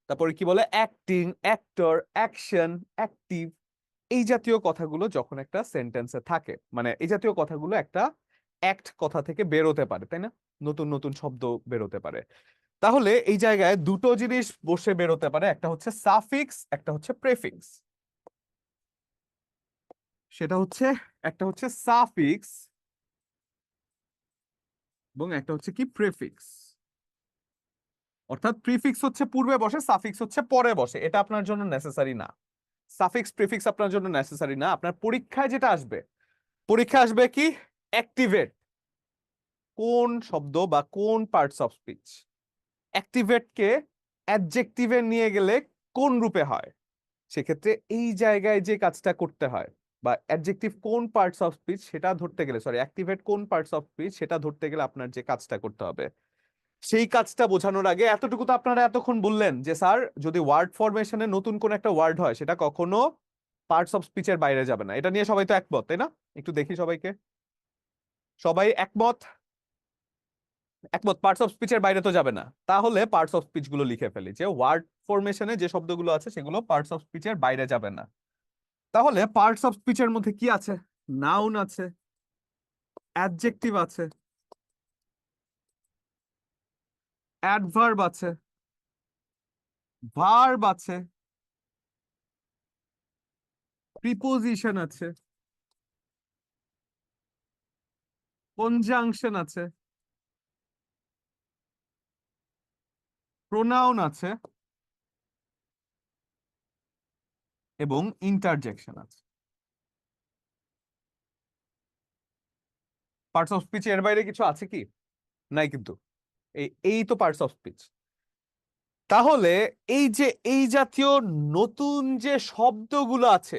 তারপরে কি বলে অ্যাক্টিং, অ্যাক্টর, অ্যাকশন, অ্যাক্টিভ, এই জাতীয় কথাগুলো যখন একটা সেন্টেন্সে থাকে, মানে এই জাতীয় কথাগুলো একটা অ্যাক্ট কথা থেকে বেরোতে পারে, তাই না? নতুন নতুন শব্দ বেরোতে পারে। তাহলে এই জায়গায় দুটো জিনিস বসে বেরোতে পারে, একটা হচ্ছে সাফিক্স, একটা হচ্ছে প্রেফিক্স। সেটা হচ্ছে একটা হচ্ছে সাফিক্স এবং একটা হচ্ছে কি প্রেফিক্স। অর্থাৎ প্রিফিক্স হচ্ছে পূর্বে বসে, সাফিক্স হচ্ছে পরে বসে, এটা আপনার জন্য নেসেসারি না। সাফিক্স প্রিফিক্স আপনার জন্য নেসেসারি না। আপনার পরীক্ষায় যেটা আসবে, পরীক্ষা আসবে কি অ্যাক্টিভেট, কোন শব্দ বা কোন পার্টস অফ স্পিচ অ্যাক্টিভেট কে অ্যাডজেক্টিভে নিয়ে গেলে কোন রূপে হয়, সেক্ষেত্রে এই জায়গায় যে কাজটা করতে হয়, বা অ্যাডজেক্টিভ কোন পার্টস অফ স্পিচ সেটা ধরতে গেলে, সরি অ্যাক্টিভেট কোন পার্টস অফ স্পিচ সেটা ধরতে গেলে আপনার যে কাজটা করতে হবে, সেই কাজটা বোঝানোর আগে এতটুকু তো আপনারা এতক্ষণ বললেন যে স্যার যদি ওয়ার্ড ফরমেশনে নতুন কোন একটা ওয়ার্ড হয় সেটা কখনো পার্টস অফ স্পিচের বাইরে যাবে না। এটা নিয়ে সবাই তো একমত, তাই না? একটু দেখি সবাইকে, সবাই একমত? একমত, পার্টস অফ স্পিচের বাইরে তো যাবে না। তাহলে পার্টস অফ স্পিচ গুলো লিখে ফেলি যে ওয়ার্ড ফরমেশনে যে শব্দগুলো আছে সেগুলো পার্টস অফ স্পিচের বাইরে যাবে না। তাহলে পার্টস অফ স্পিচের মধ্যে কি আছে? নাউন আছে, অ্যাডজেক্টিভ আছে, অ্যাডভার্ব আছে, ভার্ব আছে, প্রিপোজিশন আছে, কনজাংশন আছে, প্রোনাউন আছে, এবং ইন্টারজেকশন আছে। পার্টস অফ স্পিচ এর বাইরে কিছু আছে কি? নাই কিন্তু। এই তো পার্টস অফ স্পিচ। তাহলে এই যে এই জাতীয় নতুন যে শব্দগুলো আছে,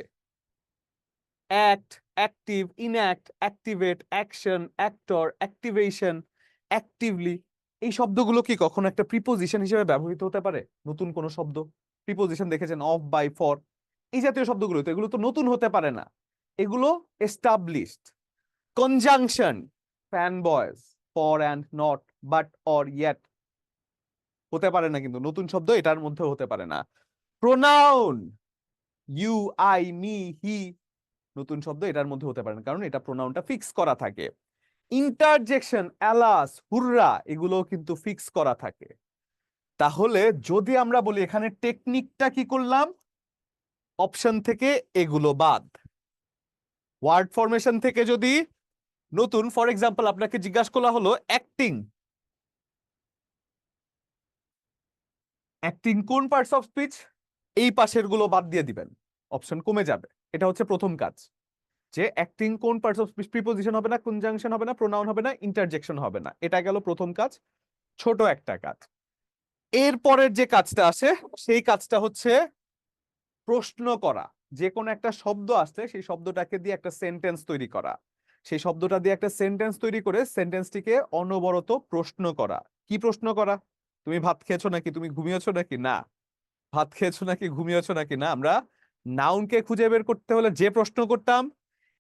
act, active, enact, activate, action, actor, activation, actively, এই শব্দগুলো কি কখনো একটা প্রিপোজিশন হিসেবে ব্যবহৃত হতে পারে? নতুন কোনো শব্দ প্রিপোজিশন দেখেছেন, অফ, বাই, ফর, এই জাতীয় শব্দগুলো তো এগুলো তো নতুন হতে পারে না, এগুলো established. Conjunction, fan boys, for and not, but, or, yet হতে পারে না, কিন্তু নতুন শব্দ এটার মধ্যে হতে পারে না। প্রোনাউন, ইউ, আই, মি, হি নতুন শব্দ এটার মধ্যে হতে পারে না, কারণ এটা প্রোনাউনটা ফিক্স করা থাকে। ইন্টারজেকশন, অ্যালাস, হুররা এগুলো কিন্তু ফিক্স করা থাকে। তাহলে যদি আমরা বলি এখানে টেকনিকটা কি করলাম, অপশন থেকে এগুলো বাদ। ওয়ার্ড ফরমেশন থেকে যদি নতুন, ফর এক্সাম্পল আপনাকে জিজ্ঞাসা করা হলো অ্যাক্টিং, অ্যাক্টিং কোন পার্টস অফ স্পিচ, এই পাশের গুলো বাদ দিয়ে দিবেন, অপশন কমে যাবে। এটা হচ্ছে প্রথম কাজ, যে অ্যাক্টিং কোন পার্টস অফ স্পিচ, প্রিপোজিশন হবে না, কনজাংশন হবে না, প্রোনাউন হবে না, ইন্টারজেকশন হবে না। এটা গেল প্রথম কাজ, ছোট একটা কাজ। এরপরের যে কাজটা আসে সেই কাজটা হচ্ছে প্রশ্ন করা। যে কোনো একটা শব্দ আসছে সেই শব্দটাকে দিয়ে একটা সেন্টেন্স তৈরি করা, সেই শব্দটা দিয়ে একটা সেন্টেন্স তৈরি করে সেন্টেন্সটিকে অনবরত প্রশ্ন করা। কি প্রশ্ন করা? তুমি ভাত খেয়েছো নাকি, তুমি ঘুমিয়েছো নাকি, না ভাত খেয়েছো নাকি, ঘুমিয়েছো নাকি না। আমরা নাউনকে খুঁজে বের করতে হলে যে প্রশ্ন করতাম,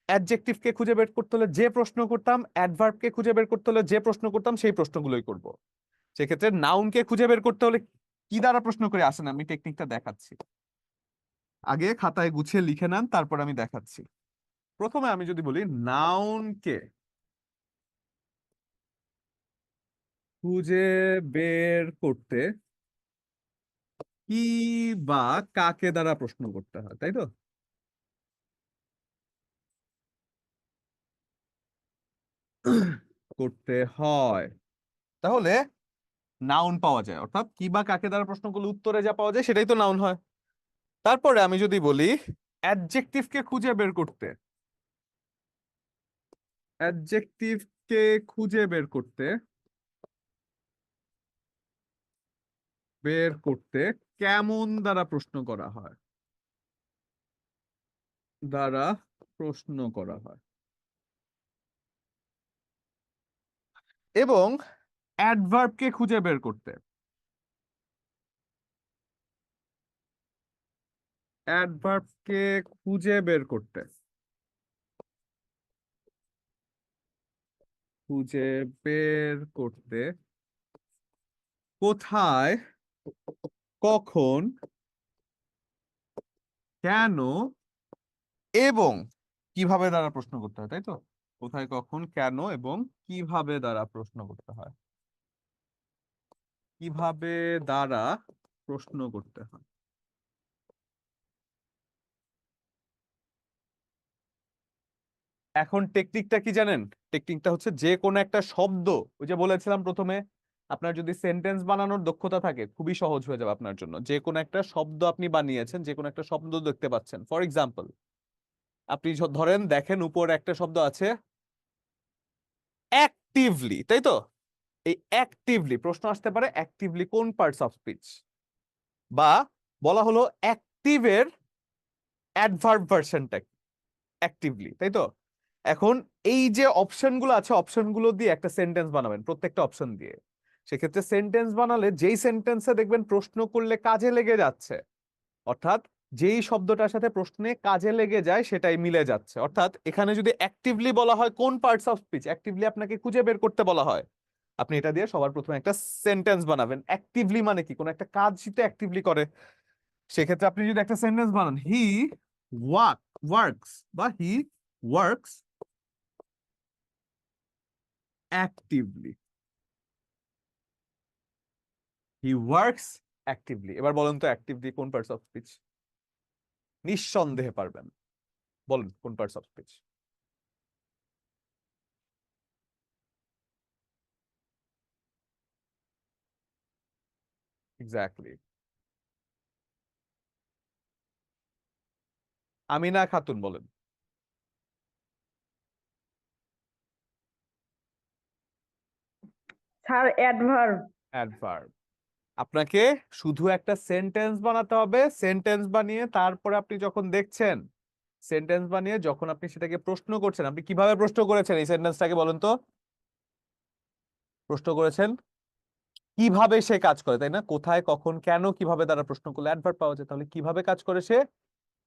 অ্যাডজেক্টিভকে খুঁজে বের করতে হলে যে প্রশ্ন করতাম, অ্যাডভার্বকে খুঁজে বের করতে হলে যে প্রশ্ন করতাম, সেই প্রশ্নগুলোই করব। সেক্ষেত্রে নাউনকে খুঁজে বের করতে হলে কি দ্বারা প্রশ্ন করে আসেন, আমি টেকনিকটা দেখাচ্ছি। আগে খাতায় গুছিয়ে লিখে নেন, তারপর আমি দেখাচ্ছি। প্রথমে আমি যদি বলি নাউনকে খুঁজে বের করতে কি বা কাকে দ্বারা প্রশ্ন করতে হয়, তাই তো? করতে হয়, তাহলে নাউন পাওয়া যায়, অর্থাৎ কি বা কাকে দ্বারা প্রশ্ন করলে উত্তরে যা পাওয়া যায় সেটাই তো নাউন হয়। তারপরে আমি যদি বলি অ্যাডজেক্টিভকে খুঁজে বের করতে, অ্যাডজেক্টিভকে খুঁজে বের করতে কেমন দ্বারা প্রশ্ন করা হয়, দ্বারা প্রশ্ন করা হয়। এবং অ্যাডভার্বকে খুঁজে বের করতে, অ্যাডভার্বকে খুঁজে বের করতে, খুঁজে বের করতে কোথায়, কখন, কেন এবং কিভাবে দ্বারা প্রশ্ন করতে হয়, তাই তো? কোথায়, কখন, কেন এবং কিভাবে দ্বারা প্রশ্ন করতে হয়, কিভাবে দ্বারা প্রশ্ন করতে হয়। এখন টেকনিকটা কি জানেন? টেকনিকটা হচ্ছে যে কোনো একটা শব্দ, ওই যে বলেছিলাম প্রথমে, আপনার যদি সেন্টেন্স বানানোর দক্ষতা থাকে খুবই সহজ হয়ে যাবে আপনার জন্য। যে কোনো একটা শব্দ আপনি বানিয়েছেন, যে কোনো একটা শব্দ দেখতে পাচ্ছেন, ফর এক্সাম্পল আপনি ধরেন দেখেন উপরে একটা শব্দ আছে অ্যাক্টিভলি, তাই তো? এই অ্যাক্টিভলি প্রশ্ন আসতে পারে অ্যাক্টিভলি কোন পার্টস অফ স্পিচ, বা বলা হলো অ্যাক্টিভের অ্যাডভার্ব ভার্সনটা অ্যাক্টিভলি, তাই তো? এখন এই যে অপশনগুলো আছে, অপশনগুলো দিয়ে একটা সেন্টেন্স বানাবেন, প্রত্যেকটা অপশন দিয়ে। সেক্ষেত্রে সেন্টেন্স বানালে যেই সেন্টেন্সে দেখবেন প্রশ্ন করলে কাজে লেগে যাচ্ছে, অর্থাৎ যেই শব্দটার সাথে প্রশ্নে কাজে লেগে যায় সেটাই মিলে যাচ্ছে। অর্থাৎ এখানে যদি অ্যাক্টিভলি বলা হয় কোন পার্টস অফ স্পিচ, অ্যাক্টিভলি আপনাকে খুঁজে বের করতে বলা হয়, আপনি এটা দিয়ে সবার প্রথমে একটা সেন্টেন্স বানাবেন। অ্যাক্টিভলি মানে কি? কোন একটা কাজ তো অ্যাক্টিভলি করে। সেক্ষেত্রে আপনি যদি একটা সেন্টেন্স বানান, হি ওয়ার্কস বা he works actively, he works actively. এবার বলেন তো অ্যাক্টিভলি কোন পার্টস অফ স্পিচ? নিঃসন্দেহে পারবেন, বলেন কোন parts of speech? Exactly. Amina Khatun বলেন। Sir adverb. অ্যাডভার্ব। আপনাকে শুধু একটা সেন্টেন্স বানাতে হবে, সেন্টেন্স বানিয়ে তারপরে আপনি যখন দেখছেন, সেন্টেন্স বানিয়ে যখন আপনি সেটাকে প্রশ্ন করছেন, আপনি কিভাবে প্রশ্ন করেছেন এই সেন্টেন্সটাকে বলেন তো? প্রশ্ন করেছেন কিভাবে সে কাজ করে, তাই না? কোথায়, কখন, কেন, কিভাবে দ্বারা প্রশ্ন করলে অ্যাডভার্ব পাওয়া যায়। তাহলে কিভাবে কাজ করে সে?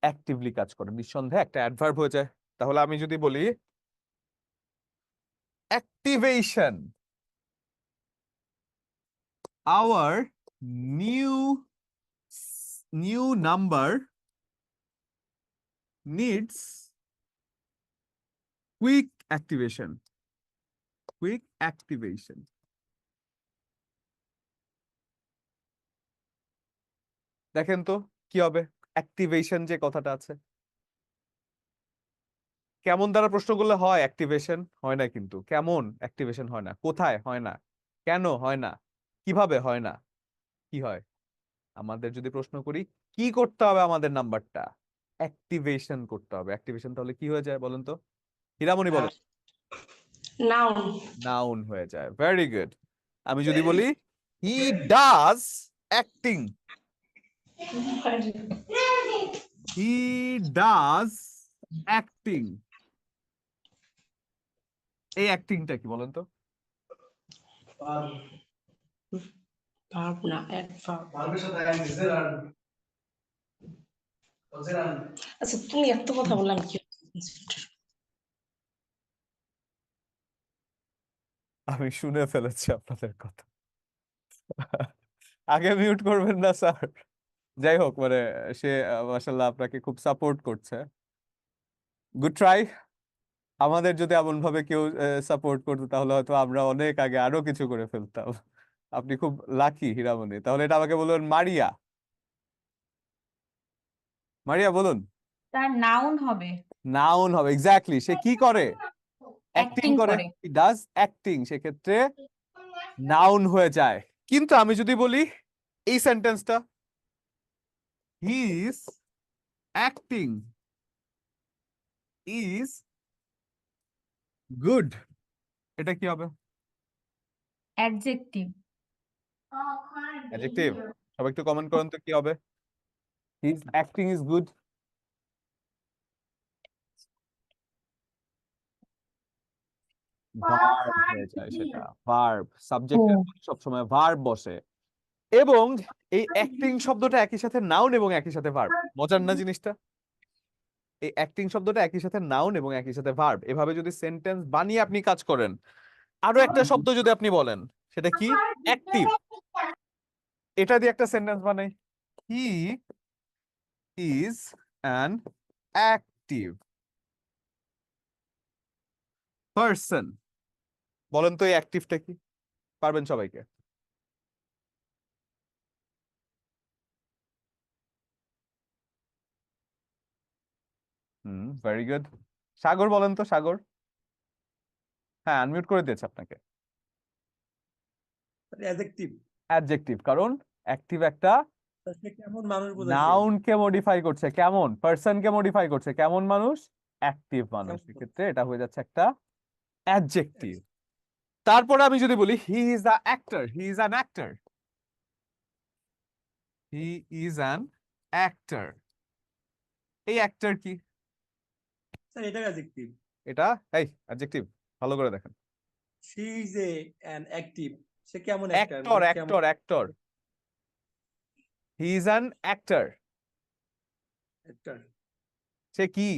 অ্যাক্টিভলি কাজ করে, নিঃসন্দেহে একটা অ্যাডভার্ব হয়ে যায়। তাহলে আমি যদি বলি activation, our new number needs quick activation. Quick activation. দেখেন তো কি হবে অ্যাক্টিভেশন যে কথাটা আছে, কেমন দ্বারা প্রশ্ন করলে হয় অ্যাক্টিভেশন, হয় না কিন্তু। কেমন অ্যাক্টিভেশন হয় না, কোথায় হয় না, কেন হয় না, কিভাবে হয় না, কি হয়? আমাদের যদি প্রশ্ন করি কি করতে হবে, আমাদের নাম্বারটা অ্যাক্টিভেশন করতে হবে। অ্যাক্টিভেশন তাহলে কি হয়ে যায় বলেন তো, হীরামণি বলেন? Noun. নাউন হয়ে যায়। Very good. আমি যদি বলি he does acting, he does acting, এই অ্যাক্টিংটা কি বলেন তো? Verb না, adverb. আচ্ছা তুমি এত কথা বললাম কি? আমি শুনে ফেলেছি আপনাদের কথা। আগে মিউট করবেন না স্যার। যাই হোক, মানে সে মাশাআল্লাহ আপনাকে খুব সাপোর্ট করছে। Good try. আমাদের যদি এমন ভাবে কেউ সাপোর্ট করতো তাহলে হয়তো আমরা অনেক আগে আরো কিছু করে ফেলতাম। আপনি খুব লাকি হীরামণি। তাহলে এটা আমাকে বলুন মারিয়া। মারিয়া বলুন। তার নাউন হবে, নাউন হবে, এক্স্যাক্টলি। সে কি করে? অ্যাক্টিং অ্যাক্টিং করে, করে। হি ডাজ অ্যাক্টিং, সেক্ষেত্রে নাউন হয়ে যায়। কিন্তু আমি যদি বলি এই সেন্টেন্সটা he is acting is good, এটা কি হবে? অ্যাডজেক্টিভ। অ্যাডজেক্টিভ। সবাই একটু কমেন্ট করেন তো কি হবে? His acting is good. Verb হয়ে যায় সেটা, ভার্ব। সাবজেক্টের পরে সবসময় ভার্ব বসে। এবং এই অ্যাক্টিং শব্দটা একই সাথে নাউন এবং একই সাথে ভার্ব। মজার না জিনিসটা? এই অ্যাক্টিং শব্দটা একই সাথে নাউন এবং একই সাথে ভার্ব। এভাবে যদি সেন্টেন্স বানিয়ে আপনি কাজ করেন, আরো একটা শব্দ যদি আপনি বলেন, সেটা কি? অ্যাক্টিভ। এটা দিয়ে একটা সেন্টেন্স বানাই, হি ইজ অ্যান অ্যাক্টিভ পারসন। বলেন তো এই অ্যাক্টিভটা কি? পারবেন সবাইকে? Very good. সাগর বলেন তো, সাগর? হ্যাঁ, আনমিউট করে দিয়েছে আপনাকে। অ্যাডজেক্টিভ। অ্যাডজেক্টিভ, কারণ অ্যাক্টিভ একটা সে কেমন মানুষ বোঝাচ্ছে? নাউন কে মডিফাই করছে, কেমন পারসন কে মডিফাই করছে, কেমন মানুষ? অ্যাক্টিভ মানুষ। কেমন? সেক্ষেত্রে এটা হয়ে যাচ্ছে একটা অ্যাডজেক্টিভ। তারপরে আমি যদি বলি he is a actor, he is an actor, he is an actor, এই অ্যাক্টর কি? স্যার এটা অ্যাডজেক্টিভ। এটা এই অ্যাডজেক্টিভ, ভালো করে দেখেন। She is an active. সে কেমন actor, actor, actor. He is an actor, actor. সে কি?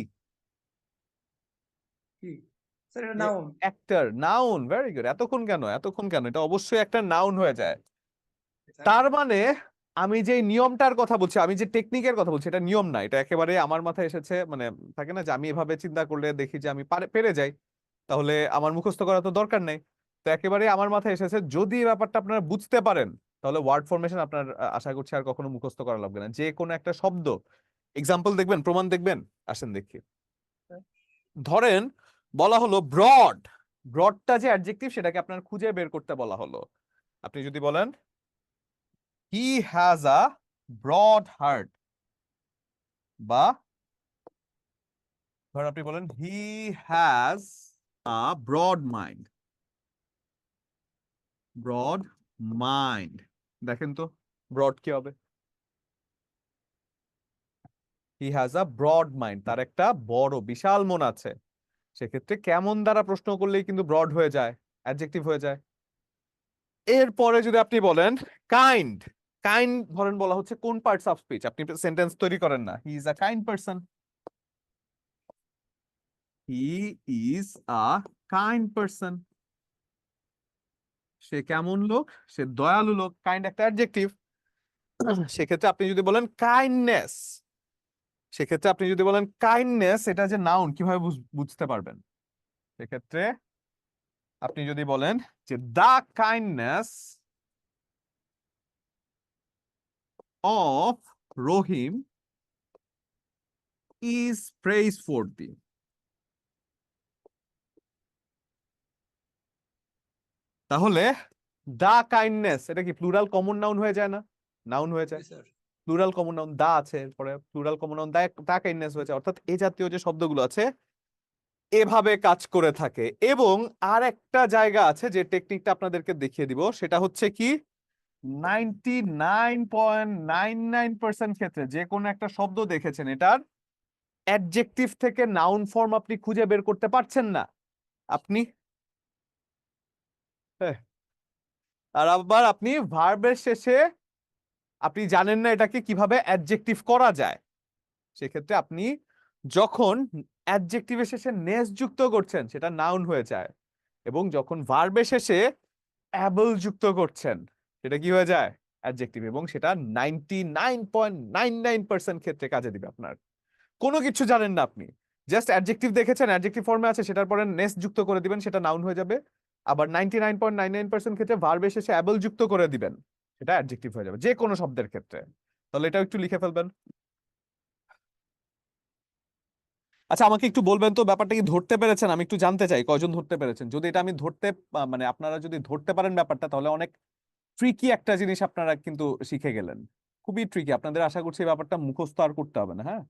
কি স্যার এটা noun. Actor, noun. Very good. এতক্ষণ কেন, এতক্ষণ কেন? এটা অবশ্যই একটা নাউন হয়ে যায়। তার মানে আমি যে নিয়মটার কথা বলছি, আমি যে টেকনিকের কথা বলছি, এটা নিয়ম না, এটা একেবারে আমার মাথায় এসেছে। মানে থাকে না যে আমি এভাবে চিন্তা করলে দেখি যে আমি পেরে যাই, তাহলে আমার মুখস্থ করা তো দরকার নেই। তো একেবারে আমার মাথায় এসেছে, যদি এই ব্যাপারটা আপনারা বুঝতে পারেন তাহলে ওয়ার্ড ফরমেশন আপনার আশা করছি আর কখনো মুখস্থ করা লাগবে না। যে কোনো একটা শব্দ এক্সাম্পল দেখবেন, প্রমাণ দেখবেন। আসেন দেখি। ধরেন বলা হলো ব্রড, ব্রডটা যে অ্যাডজেক্টিভ সেটাকে আপনার খুঁজে বের করতে বলা হলো। আপনি যদি বলেন he has a broad heart, বা ধর আপনি বলেন he has a broad mind, broad mind. দেখেন তো ব্রড কি হবে? He has a broad mind, তার একটা বড় বিশাল মন আছে। সেক্ষেত্রে কেমন দ্বারা প্রশ্ন করলেই কিন্তু ব্রড হয়ে যায়, অ্যাডজেক্টিভ হয়ে যায়। এরপরে যদি আপনি বলেন কাইন্ড, কাইন্ড ধরেন বলা হচ্ছে কোন পার্টস অফ স্পিচ, আপনি সেন্টেন্স তৈরি করেন না, he is a kind person, he is a kind person, সে কেমন লোক, সে দয়ালু লোক, কাইন্ড একটা অ্যাডজেক্টিভ। সেক্ষেত্রে আপনি যদি বলেন কাইন্ডনেস, সেক্ষেত্রে আপনি যদি বলেন কাইন্ডনেস এটা যে নাউন কিভাবে বুঝতে পারবেন? সেক্ষেত্রে আপনি যদি বলেন যে the kindness of Rahim is praiseworthy, তাহলে দা কাইন্ডনেস এটা কি প্লুরাল কমন নাউন হয়ে যায় না? নাউন হয়ে যায়, জি স্যার। প্লুরাল কমন নাউন দা আছে, এরপরে প্লুরাল কমন নাউন দা কাইন্ডনেস হয়েছে, অর্থাৎ এই জাতীয় যে শব্দগুলো আছে এভাবে কাজ করে থাকে। এবং আর একটা জায়গা আছে যে টেকনিকটা আপনাদেরকে দেখিয়ে দিব, সেটা হচ্ছে কি 99.99% ক্ষেত্রে যে কোনো একটা শব্দ দেখেছেন এটার অ্যাডজেক্টিভ থেকে নাউন ফর্ম আপনি খুঁজে বের করতে পারছেন না আপনি, হ্যাঁ, আর আবার আপনি ভার্বের শেষে আপনি জানেন না এটাকে কিভাবে অ্যাডজেক্টিভ করা যায়। সেক্ষেত্রে আপনি যখন অ্যাডজেক্টিভের শেষে নেস যুক্ত করছেন সেটা নাউন হয়ে যায়, এবং যখন ভার্বের শেষে অ্যাবল যুক্ত করছেন সেটা কি হয়ে যায়? অ্যাডজেক্টিভ, এবং সেটা 99.99% ক্ষেত্রে কাজে দিবে আপনার। কোনো কিছু জানেন না আপনি, জাস্ট অ্যাডজেক্টিভ দেখেছেন, অ্যাডজেক্টিভ ফর্মে আছে, সেটার পরে নেস যুক্ত করে দিবেন, সেটা নাউন হয়ে যাবে। আবার 99.99% ক্ষেত্রে ভার্বের শেষে অ্যাবল যুক্ত করে দিবেন, সেটা অ্যাডজেক্টিভ হয়ে যাবে যে কোনো শব্দের ক্ষেত্রে। তাহলে এটাও একটু লিখে ফেলবেন। আচ্ছা, আমাকে একটু বলবেন তো ব্যাপারটা কি ধরতে পেরেছেন? আমি একটু জানতে চাই কয়জন ধরতে পেরেছেন। যদি এটা আমি ধরতে মানে আপনারা যদি ধরতে পারেন ব্যাপারটা, তাহলে অনেক ট্রিকি একটা জিনিস আপনারা কিন্তু শিখে গেলেন। খুবই ট্রিকি, আপনাদের আশা করছি এই ব্যাপারটা মুখস্থ আর করতে হবে না। হ্যাঁ,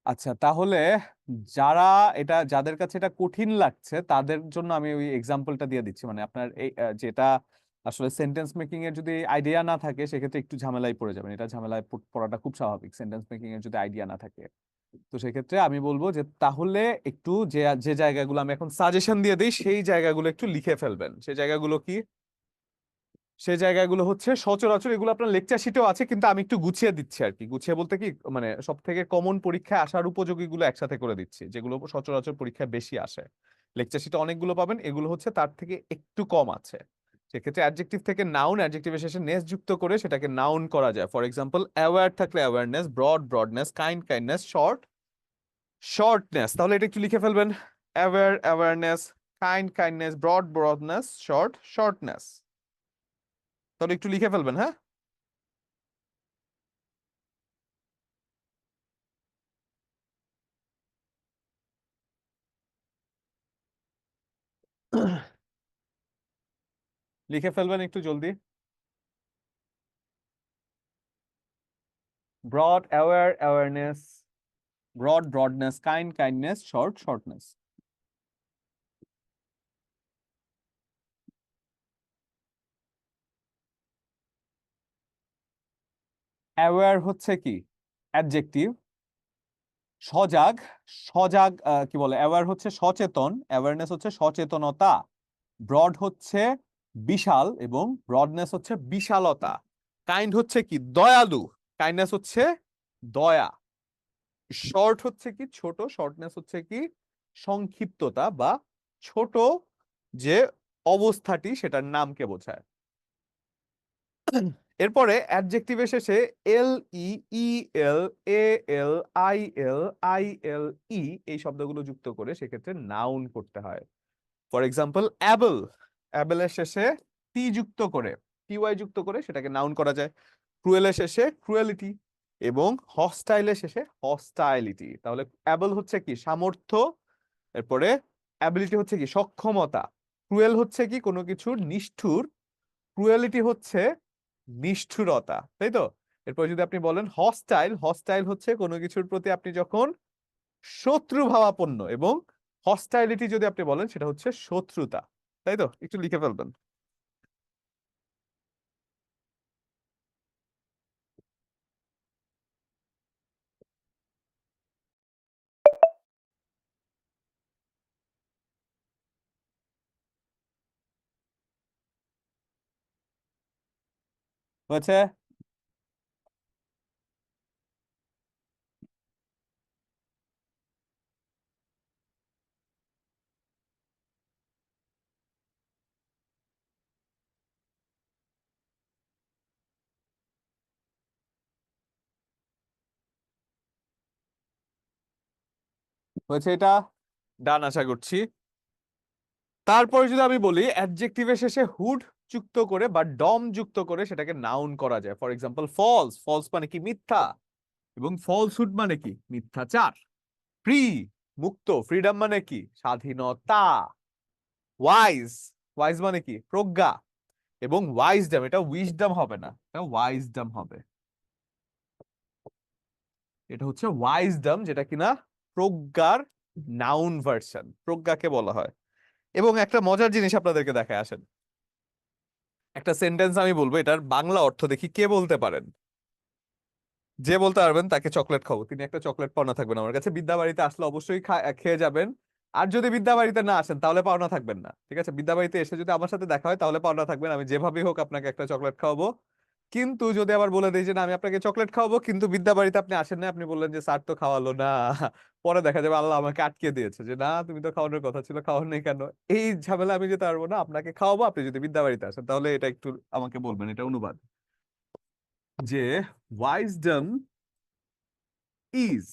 আচ্ছা, তাহলে যারা এটা, যাদের কাছে এটা কঠিন লাগছে তাদের জন্য আমি ওই এক্সাম্পলটা দিয়ে দিচ্ছি। মানে আপনার এই যেটা আসলে সেন্টেন্স মেকিং এর যদি আইডিয়া না থাকে সেক্ষেত্রে একটু ঝামেলায় পড়ে যাবেন। এটা ঝামেলায় পড়াটা খুব স্বাভাবিক, সেন্টেন্স মেকিং এর যদি আইডিয়া না থাকে। তো সেক্ষেত্রে আমি বলবো যে তাহলে একটু যে যে জায়গাগুলো আমি এখন সাজেশন দিয়ে দিই সেই জায়গাগুলো একটু লিখে ফেলবেন। সেই জায়গাগুলো কি? সেই জায়গাগুলো হচ্ছে সচরাচর এগুলো আপনার লেকচার শিটেও আছে, কিন্তু আমি একটু গুছিয়ে দিচ্ছি আর কি। গুছিয়ে বলতে কি, মানে সব থেকে কমন পরীক্ষায় আসার উপযোগী গুলো একসাথে করে দিচ্ছি, যেগুলো সচরাচর পরীক্ষায় বেশি আসে। লেকচার শিটে অনেকগুলো পাবেন, এগুলো হচ্ছে তার থেকে একটু কম আছে। সেক্ষেত্রে অ্যাডজেক্টিভ থেকে নাউন, অ্যাডজেক্টিভের শেষে নেস যুক্ত করে সেটাকে নাউন করা যায়। ফর এক্সাম্পল, অ্যাওয়্যার থাকলে awareness, broad broadness, kind kindness, short shortness. তাহলে এটা একটু লিখে ফেলবেন, aware awareness, kind kindness, broad broadness, short shortness. তাহলে একটু লিখে ফেলবেন, হ্যাঁ। লিখে ফেলবেন একটু জলদি। Broad aware awareness, broad broadness, kind kindness, short shortness. Aware হচ্ছে কি অ্যাডজেক্টিভ, সজাগ, সজাগ কি বলে, অ্যাওয়ার হচ্ছে সচেতন, অ্যাওয়ারনেস হচ্ছে সচেতনতা, ব্রড হচ্ছে বিশাল এবং ব্রডনেস হচ্ছে বিশালতা, কাইন্ড হচ্ছে কি দয়ালু, কাইন্ডনেস হচ্ছে দয়া, শর্ট হচ্ছে কি ছোট, শর্টনেস হচ্ছে কি সংক্ষিপ্ততা বা ছোট যে অবস্থাটি সেটার নামকে বোঝায়। এরপরে অ্যাডজেক্টিভের শেষে এল ই ই এল এ L I L I L ই এই শব্দগুলো যুক্ত করে সেক্ষেত্রে নাউন করতে হয়। ফর এক্সাম্পল, অ্যাবল, অ্যাবলের শেষে টি যুক্ত করে, টি ওয়াই যুক্ত করে সেটাকে নাউন করা যায়। ক্রুয়েলের শেষে ক্রুয়েলিটি এবং হস্টাইলের শেষে হস্টাইলিটি। তাহলে অ্যাবল হচ্ছে কি সামর্থ্য, এরপরে অ্যাবিলিটি হচ্ছে কি সক্ষমতা, ক্রুয়েল হচ্ছে কি কোনো কিছুর নিষ্ঠুর, ক্রুয়েলিটি হচ্ছে নিষ্ঠুরতা, তাই তো? এরপর যদি আপনি বলেন হস্টাইল, হস্টাইল হচ্ছে কোনো কিছুর প্রতি আপনি যখন শত্রু ভাবাপন্ন, এবং হস্টাইলিটি যদি আপনি বলেন সেটা হচ্ছে শত্রুতা, তাই তো? একটু লিখে ফেলবেন। হয়েছে? হয়েছে এটা? ডান আশা করছি। তারপরে যদি আমি বলি অ্যাডজেক্টিভের শেষে হুড যুক্ত করে বা ডম যুক্ত করে সেটাকে নাউন করা যায়। ফর এক্সাম্পল ফলস, ফলস মানে কি? মিথ্যা। এবং ফলসহুড মানে কি? মিথ্যাচার। ফ্রি, মুক্ত, ফ্রিডম মানে কি? স্বাধীনতা। ওয়াইজ, ওয়াইজ মানে কি? প্রজ্ঞা। এবং ওয়াইজডম, এটা উইজডম হবে না, এটা ওয়াইজডম হবে। এটা হচ্ছে ওয়াইজডম, যেটা কিনা প্রজ্ঞার নাউন ভার্সন, প্রজ্ঞাকে বলা হয়। এবং একটা মজার জিনিস আপনাদেরকে দেখায়, আসেন একটা সেন্টেন্স আমি বলবো, এটার বাংলা অর্থ দেখি কে বলতে পারেন। যে বলতে পারবেন তাকে চকলেট খাবো। তিনি একটা চকলেট পাওনা থাকবেন আমার কাছে। বিদ্যাবাড়িতে আসলে অবশ্যই খেয়ে যাবেন। আর যদি বিদ্যাবাড়িতে না আসেন তাহলে পাওনা থাকবেন না, ঠিক আছে? বিদ্যাবাড়িতে এসে যদি আমার সাথে দেখা হয় তাহলে পাওনা থাকবেন, আমি যেভাবেই হোক আপনাকে একটা চকলেট খাওয়াবো। কিন্তু যদি আবার বলে দিই যে না, আমি আপনাকে চকলেট খাওয়াবো কিন্তু বিদ্যাবাড়িতে আপনি আসেন না, আপনি বললেন যে স্যার তো খাওয়ালো না, পরে দেখা যাবে আল্লাহ আমাকে আটকে দিয়েছে যে না, তুমি তো খাওয়ানোর কথা ছিল, খাওয়ার নেই কেন? এই ঝামেলা আমি যেতে পারবো না। আপনাকে খাওয়াবো, আপনি যদি বিদ্যাবাড়িতে আসেন। তাহলে এটা একটু আমাকে বলবেন, এটা অনুবাদ, যে wisdom is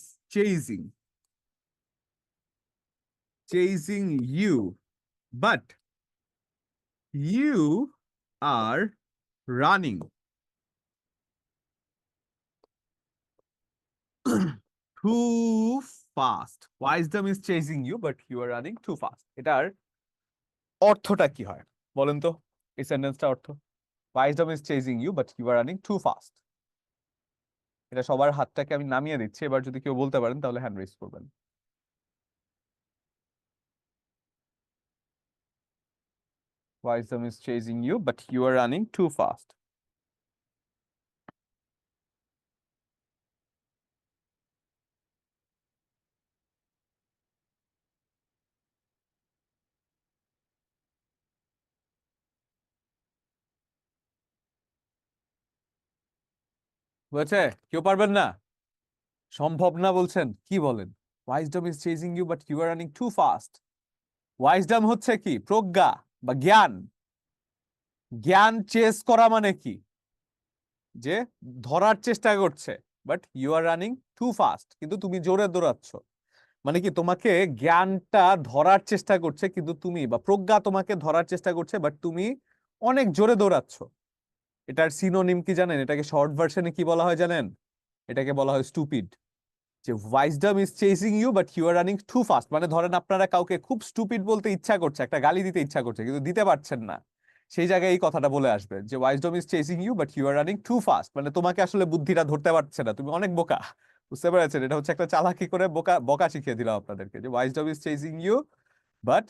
chasing you, but you are running too fast. Wisdom is chasing you, but you are running too fast. এটার অর্থটা কি হয় বলেন তো? এই সেন্টেন্সটা অর্থ, Wisdom is chasing you, but you are running too fast. এটা সবার হাতটাকে আমি নামিয়ে দিচ্ছি, এবার যদি কেউ বলতে পারেন তাহলে হ্যান্ড রেজ করবেন। Wisdom is chasing you, but you are running too fast. বুঝেছে? কেউ পারবেন না? সম্ভব না বলছেন? কি বলেন? Wisdom is chasing you, but you are running too fast. Wisdom হচ্ছে কি? প্রজ্ঞা বা জ্ঞান। জ্ঞান চেস করা মানে কি? যে ধরার চেষ্টা করছে, but you are running too fast, কিন্তু তুমি জোরে দৌড়াচ্ছ। মানে কি? তোমাকে জ্ঞানটা ধরার চেষ্টা করছে কিন্তু তুমি, বা প্রজ্ঞা তোমাকে ধরার চেষ্টা করছে, বাট তুমি অনেক জোরে দৌড়াচ্ছ। এটার সিনোনিম কি জানেন? এটাকে শর্ট ভার্সনে কি বলা হয় জানেন? এটাকে বলা হয় স্টুপিড। যে wisdom is chasing you but you are running too fast, মানে ধরেন আপনারা কাউকে খুব স্টুপিড বলতে ইচ্ছা করছে, একটা গালি দিতে ইচ্ছা করছে কিন্তু দিতে পারছেন না, সেই জায়গায় এই কথাটা বলে আসবে যে wisdom is chasing you but you are running too fast, মানে তোমাকে আসলে বুদ্ধিটা ধরতে পারছে না, তুমি অনেক বোকা। বুঝতে পেরেছেন? এটা হচ্ছে একটা চালাকি করে বোকা বকা শিখিয়ে দিলাম আপনাদেরকে, যে wisdom is chasing you but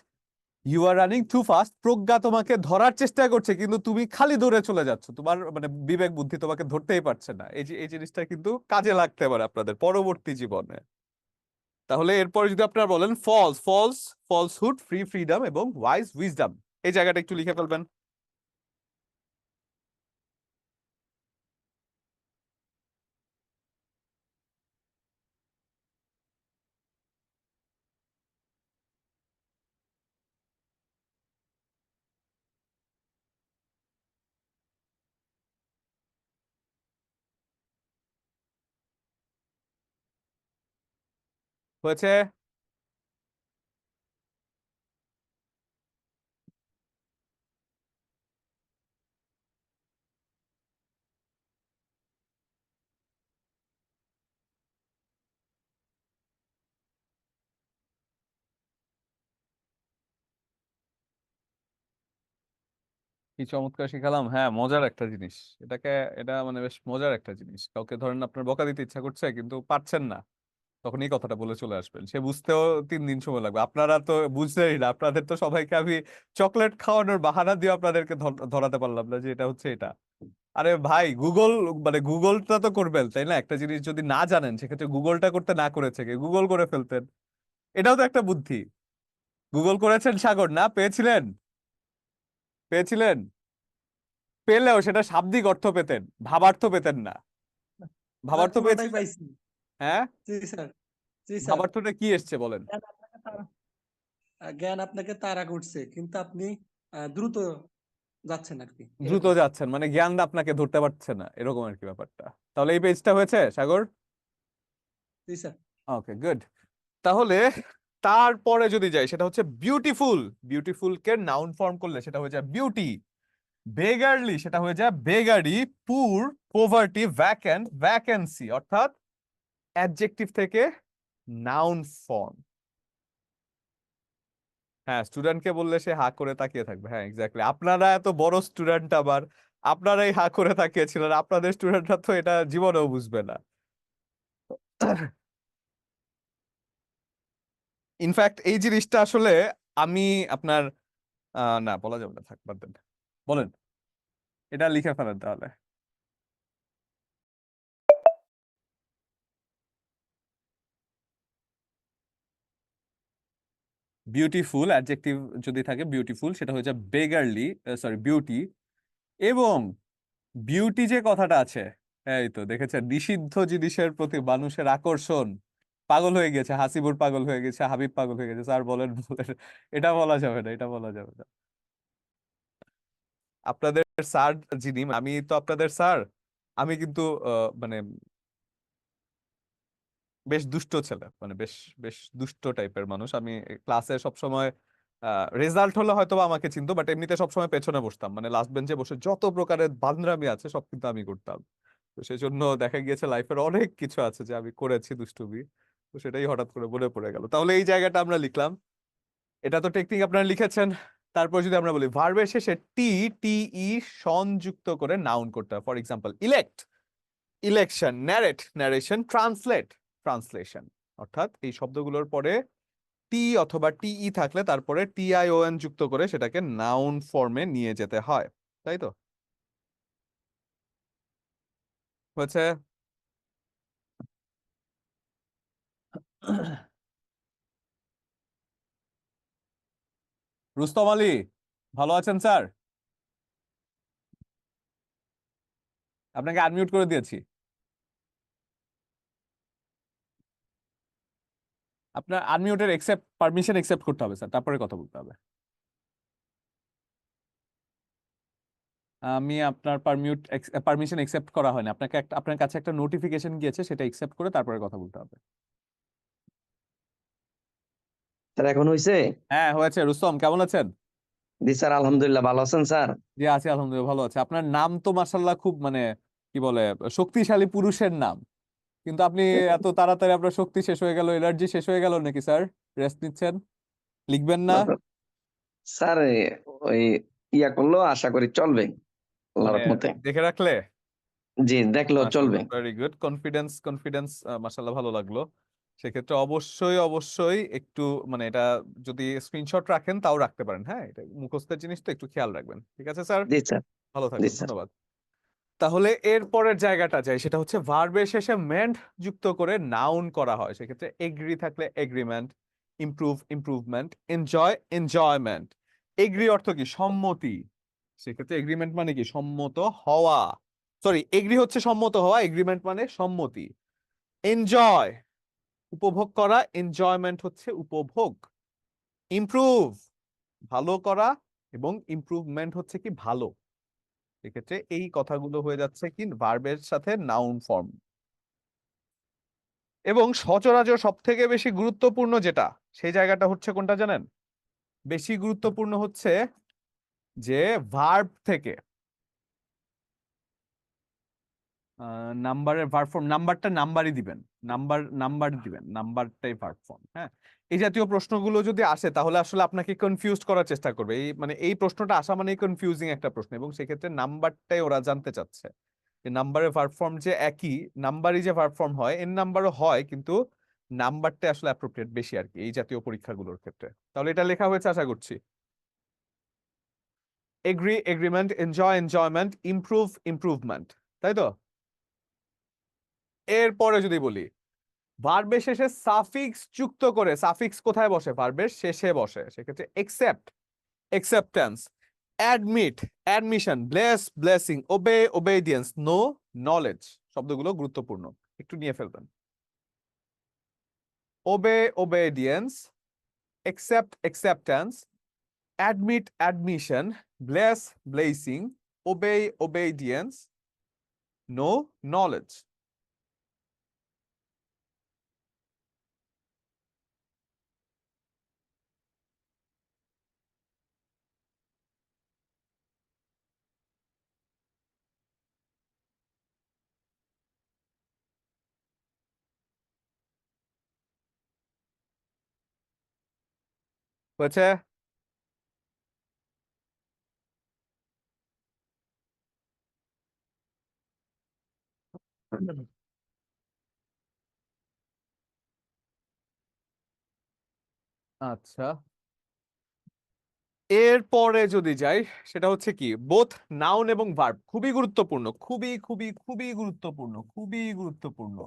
you are running too fast. প্রজ্ঞা তোমাকে ধরার চেষ্টা করছে কিন্তু তুমি খালি দৌড়ে চলে যাচ্ছ, তোমার মানে বিবেক বুদ্ধি তোমাকে ধরতেই পারছে না। এই জিনিসটা কিন্তু কাজে লাগতে পারে আপনাদের পরবর্তী জীবনে। তাহলে এরপর যদি আপনারা বলেন false, false, falsehood, free, freedom, এবং ওয়াইজ, উইজডম, এই জায়গাটা একটু লিখে ফেলবেন। হয়েছে? কি চমৎকার শিখালাম, হ্যাঁ মজার একটা জিনিস। এটা মানে বেশ মজার একটা জিনিস। কাউকে ধরেন আপনার বকা দিতে ইচ্ছা করছে কিন্তু পারছেন না, তখন এই কথাটা বলে চলে আসবেন, সে বুঝতেও 3 দিন সময় লাগবে। আপনারা তো বুঝতেই না, আপনাদের তো সবাইকে আমি চকলেট খাওয়ানোর বাহানা দিয়ে আপনাদেরকে ধরাতে পারলাম না যে এটা হচ্ছে এটা। আরে ভাই গুগল, মানে গুগলটা তো করবেন তাই না? একটা জিনিস যদি না জানেন সেক্ষেত্রে গুগলটা করতে না করেছে কি, গুগল করে ফেলতেন। এটাও তো একটা বুদ্ধি। গুগল করেছেন সাগর, না পেয়েছিলেন? পেয়েছিলেন? পেলেও সেটা শাব্দিক অর্থ পেতেন, ভাবার্থ পেতেন না। স্যার ভাবার্থ পুরোটাই পেয়েছিলেন? পাইছি। হ্যাঁ, জি স্যার, জি স্যার। ভাবার্থটা কি এসছে বলেন? জ্ঞান আপনাকে তাড়া করছে, কিন্তু আপনি দ্রুত যাচ্ছেন আর কি, দ্রুত এরকম। যাচ্ছেন মানে জ্ঞান আপনাকে ধরতে পারছে না, এরকম আর কি ব্যাপারটা। তাহলে এই পেজটা হয়েছে সাগর? জি স্যার। Okay good. তাহলে তারপরে যদি যাই, সেটা হচ্ছে বিউটিফুল। বিউটিফুল কে নাউন ফর্ম করলে সেটা হয়ে যায় বিউটি। বেগারলি সেটা হয়ে যায় বেগারি। পুর, পোভার্টি, ভ্যাকেন্ট, ভ্যাকেন্সি। অর্থাৎ অ্যাডজেক্টিভ থেকে নাউন ফর্ম। হ্যাঁ, স্টুডেন্টকে বললে সে হা করে তাকিয়ে থাকবে। হ্যাঁ এক্স্যাক্টলি, আপনারা এত বড় স্টুডেন্ট, আবার আপনারাই হা করে তাকিয়েছিলেন, আপনাদের স্টুডেন্টরা তো এটা জীবনেও বুঝবে না। ইনফ্যাক্ট এই জিনিসটা আসলে আমি আপনার না বলা যাবে না, থাক বাদ দেন। বলেন, এটা লিখে ফেলেন তাহলে। বিউটিফুল অ্যাডজেক্টিভ যদি থাকে বিউটিফুল, সেটা হচ্ছে বেগারলি, সরি বিউটি। এবং বিউটি যে কথাটা আছে, এই তো দেখেছেন, নিষিদ্ধ জিনিসের প্রতি মানুষের আকর্ষণ। পাগল হয়ে গেছে, হাসিবুর পাগল হয়ে গেছে, হাবিব পাগল হয়ে গেছে। স্যার বলেন বলেন, এটা বলা যাবে না, এটা বলা যাবে না। আপনাদের স্যার যিনি, আমি তো আপনাদের স্যার, আমি কিন্তু মানে বেশ দুষ্ট ছেলে, মানে বেশ বেশ দুষ্ট টাইপের মানুষ আমি। ক্লাসে সবসময় রেজাল্ট হলে হয়তো বা আমাকে চিনতো, বাট এমনিতে সবসময় পেছনে বসতাম, মানে লাস্ট বেঞ্চে বসে যত প্রকারের বান্দরামি আছে সব কিন্তু আমি করতাম। তো সেই জন্য দেখা গিয়েছে লাইফের অনেক কিছু আছে যে আমি করেছি দুষ্টুমি। তো সেটাই হঠাৎ করে মনে পড়ে গেল। তাহলে এই জায়গাটা আমরা লিখলাম, এটা তো টেকনিক আপনারা লিখেছেন। তারপর যদি আমরা বলি ভার্বের শেষে টি, টি ই সংযুক্ত করে নাউন করতে হয়। For example elect, election, narrate, narration, translate, translation. অর্থাৎ এই শব্দগুলোর পরে টি অথবা টিই থাকলে তারপরে টিআইওএন যুক্ত করে সেটাকে নাউন ফর্মে নিয়ে যেতে হয়। তাই তো হচ্ছে? রুস্তম আলী, ভালো আছেন স্যার? আপনাকে আনমিউট করে দিয়েছি। আপনার আনমিউটের পারমিশন একসেপ্ট করতে হবে স্যার, তারপরে কথা বলতে হবে। আমি আপনার পারমিশন একসেপ্ট করা হয়নি, আপনার কাছে একটা নোটিফিকেশন গিয়েছে, সেটা একসেপ্ট করে তারপরে কথা বলতে হবে। স্যার এখন হয়েছে? হ্যাঁ হয়েছে। রুস্তম কেমন আছেন? জি স্যার, আলহামদুলিল্লাহ, ভালো আছেন স্যার? জি আছি আলহামদুলিল্লাহ, ভালো আছে। আপনার নাম তো মাশাআল্লাহ খুব মানে কি বলে, শক্তিশালী পুরুষের নাম। কিন্তু আপনি এত তাড়াতাড়ি আপনার শক্তি শেষ হয়ে গেল, এনার্জি শেষ হয়ে গেল নাকি স্যার? রেস্ট নিচ্ছেন? লিখবেন না? স্যার ওই ইয়া করলো, আশা করি চলবে আল্লাহর মানে রহমতে। দেখে রাখলে? জি, দেখলেও চলবে। মাশাআল্লাহ, ভেরি গুড। কনফিডেন্স কনফিডেন্স, মাশাআল্লাহ ভালো লাগলো। সেক্ষেত্রে অবশ্যই অবশ্যই একটু মানে এটা যদি স্ক্রিনশট রাখেন তাও রাখতে পারেন। হ্যাঁ, এটা মুখস্থের জিনিস তো, একটু খেয়াল রাখবেন। ঠিক আছে স্যার? জি স্যার। ভালো জি থাকবেন, স্যার। ধন্যবাদ। তাহলে এর পরের জায়গাটা যাই, সেটা হচ্ছে ভার্বের শেষে মেন্ট যুক্ত করে নাউন করা হয়। সেক্ষেত্রে এগ্রি থাকলে agreement, improve improvement, enjoy enjoyment. Agree অর্থ কি? সম্মতি। সেক্ষেত্রে এগ্রিমেন্ট মানে কি? সম্মত হওয়া। সরি, এগ্রি হচ্ছে সম্মত হওয়া, এগ্রিমেন্ট মানে সম্মতি। এনজয় উপভোগ করা, এনজয়মেন্ট হচ্ছে উপভোগ। ইমপ্রুভ ভালো করা, এবং ইমপ্রুভমেন্ট হচ্ছে কি? ভালো। সেক্ষেত্রে এই কথাগুলো হয়ে যাচ্ছে কি? ভার্বের সাথে নাউন ফর্ম। এবং সচরাচর সব থেকে বেশি গুরুত্বপূর্ণ যেটা, সেই জায়গাটা হচ্ছে কোনটা জানেন? বেশি গুরুত্বপূর্ণ হচ্ছে যে ভার্ব থেকে নাম্বারের ভার্ব ফর্ম, নাম্বারটা নাম্বারই দিবেন, নাম্বার দিবেন, নাম্বারটাই ভার্ব ফর্ম। হ্যাঁ, এই জাতীয় প্রশ্নগুলো যদি আসে তাহলে আসলে আপনাকে কনফিউজ করার চেষ্টা করবে। এই মানে এই প্রশ্নটা আসা মানেই কনফিউজিং একটা প্রশ্ন, এবং সেক্ষেত্রে নাম্বারটাই ওরা জানতে চাচ্ছে যে নাম্বারের ভার্ব ফর্ম যে একই, নাম্বারই যে ভার্ব ফর্ম হয়, এন নাম্বারও হয়, কিন্তু নাম্বারটা আসলে অ্যাপ্রোপ্রিয়েট বেশি আর কি এই জাতীয় পরীক্ষাগুলোর ক্ষেত্রে। তাহলে এটা লেখা হয়েছে আশা করছি। Agree, agreement, enjoy, enjoyment, improve, improvement, তাই তো? এরপরে যদি বলি ভার্বের শেষে সাফিক্স যুক্ত করে, সাফিক্স কোথায় বসে? ভার্বের শেষে বসে। সেক্ষেত্রে accept, acceptance, admit, admission, bless, blessing, obey, obedience, know, knowledge, শব্দগুলো গুরুত্বপূর্ণ, একটু নিয়ে ফেলবেন। obey, obedience, accept, acceptance, admit, admission, bless, blessing, obey, obedience, know, knowledge। হয়েছে? আচ্ছা, এরপরে যদি যাই সেটা হচ্ছে কি, বোথ নাউন এবং ভার্ব, খুবই গুরুত্বপূর্ণ, খুবই খুবই খুবই গুরুত্বপূর্ণ, খুবই গুরুত্বপূর্ণ।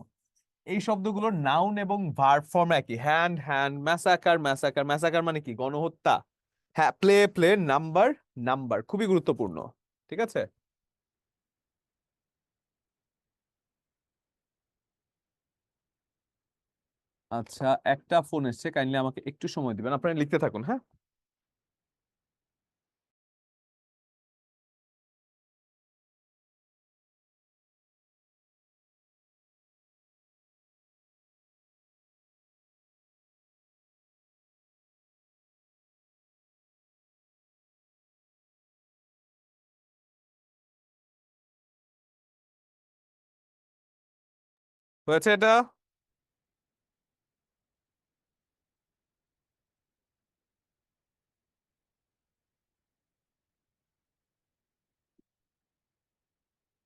এই শব্দগুলো নাউন এবং ভার্ব ফর্ম একই। Hand, hand, massacre, massacre, massacre মানে কি? গণহত্যা। হ্যাঁ, প্লে, প্লে, নাম্বার, নাম্বার, খুবই গুরুত্বপূর্ণ। ঠিক আছে? আচ্ছা, একটা ফোন এসছে, কাইন্ডলি আমাকে একটু সময় দিবেন, আপনারা লিখতে থাকুন। হ্যাঁ, হয়েছে এটা?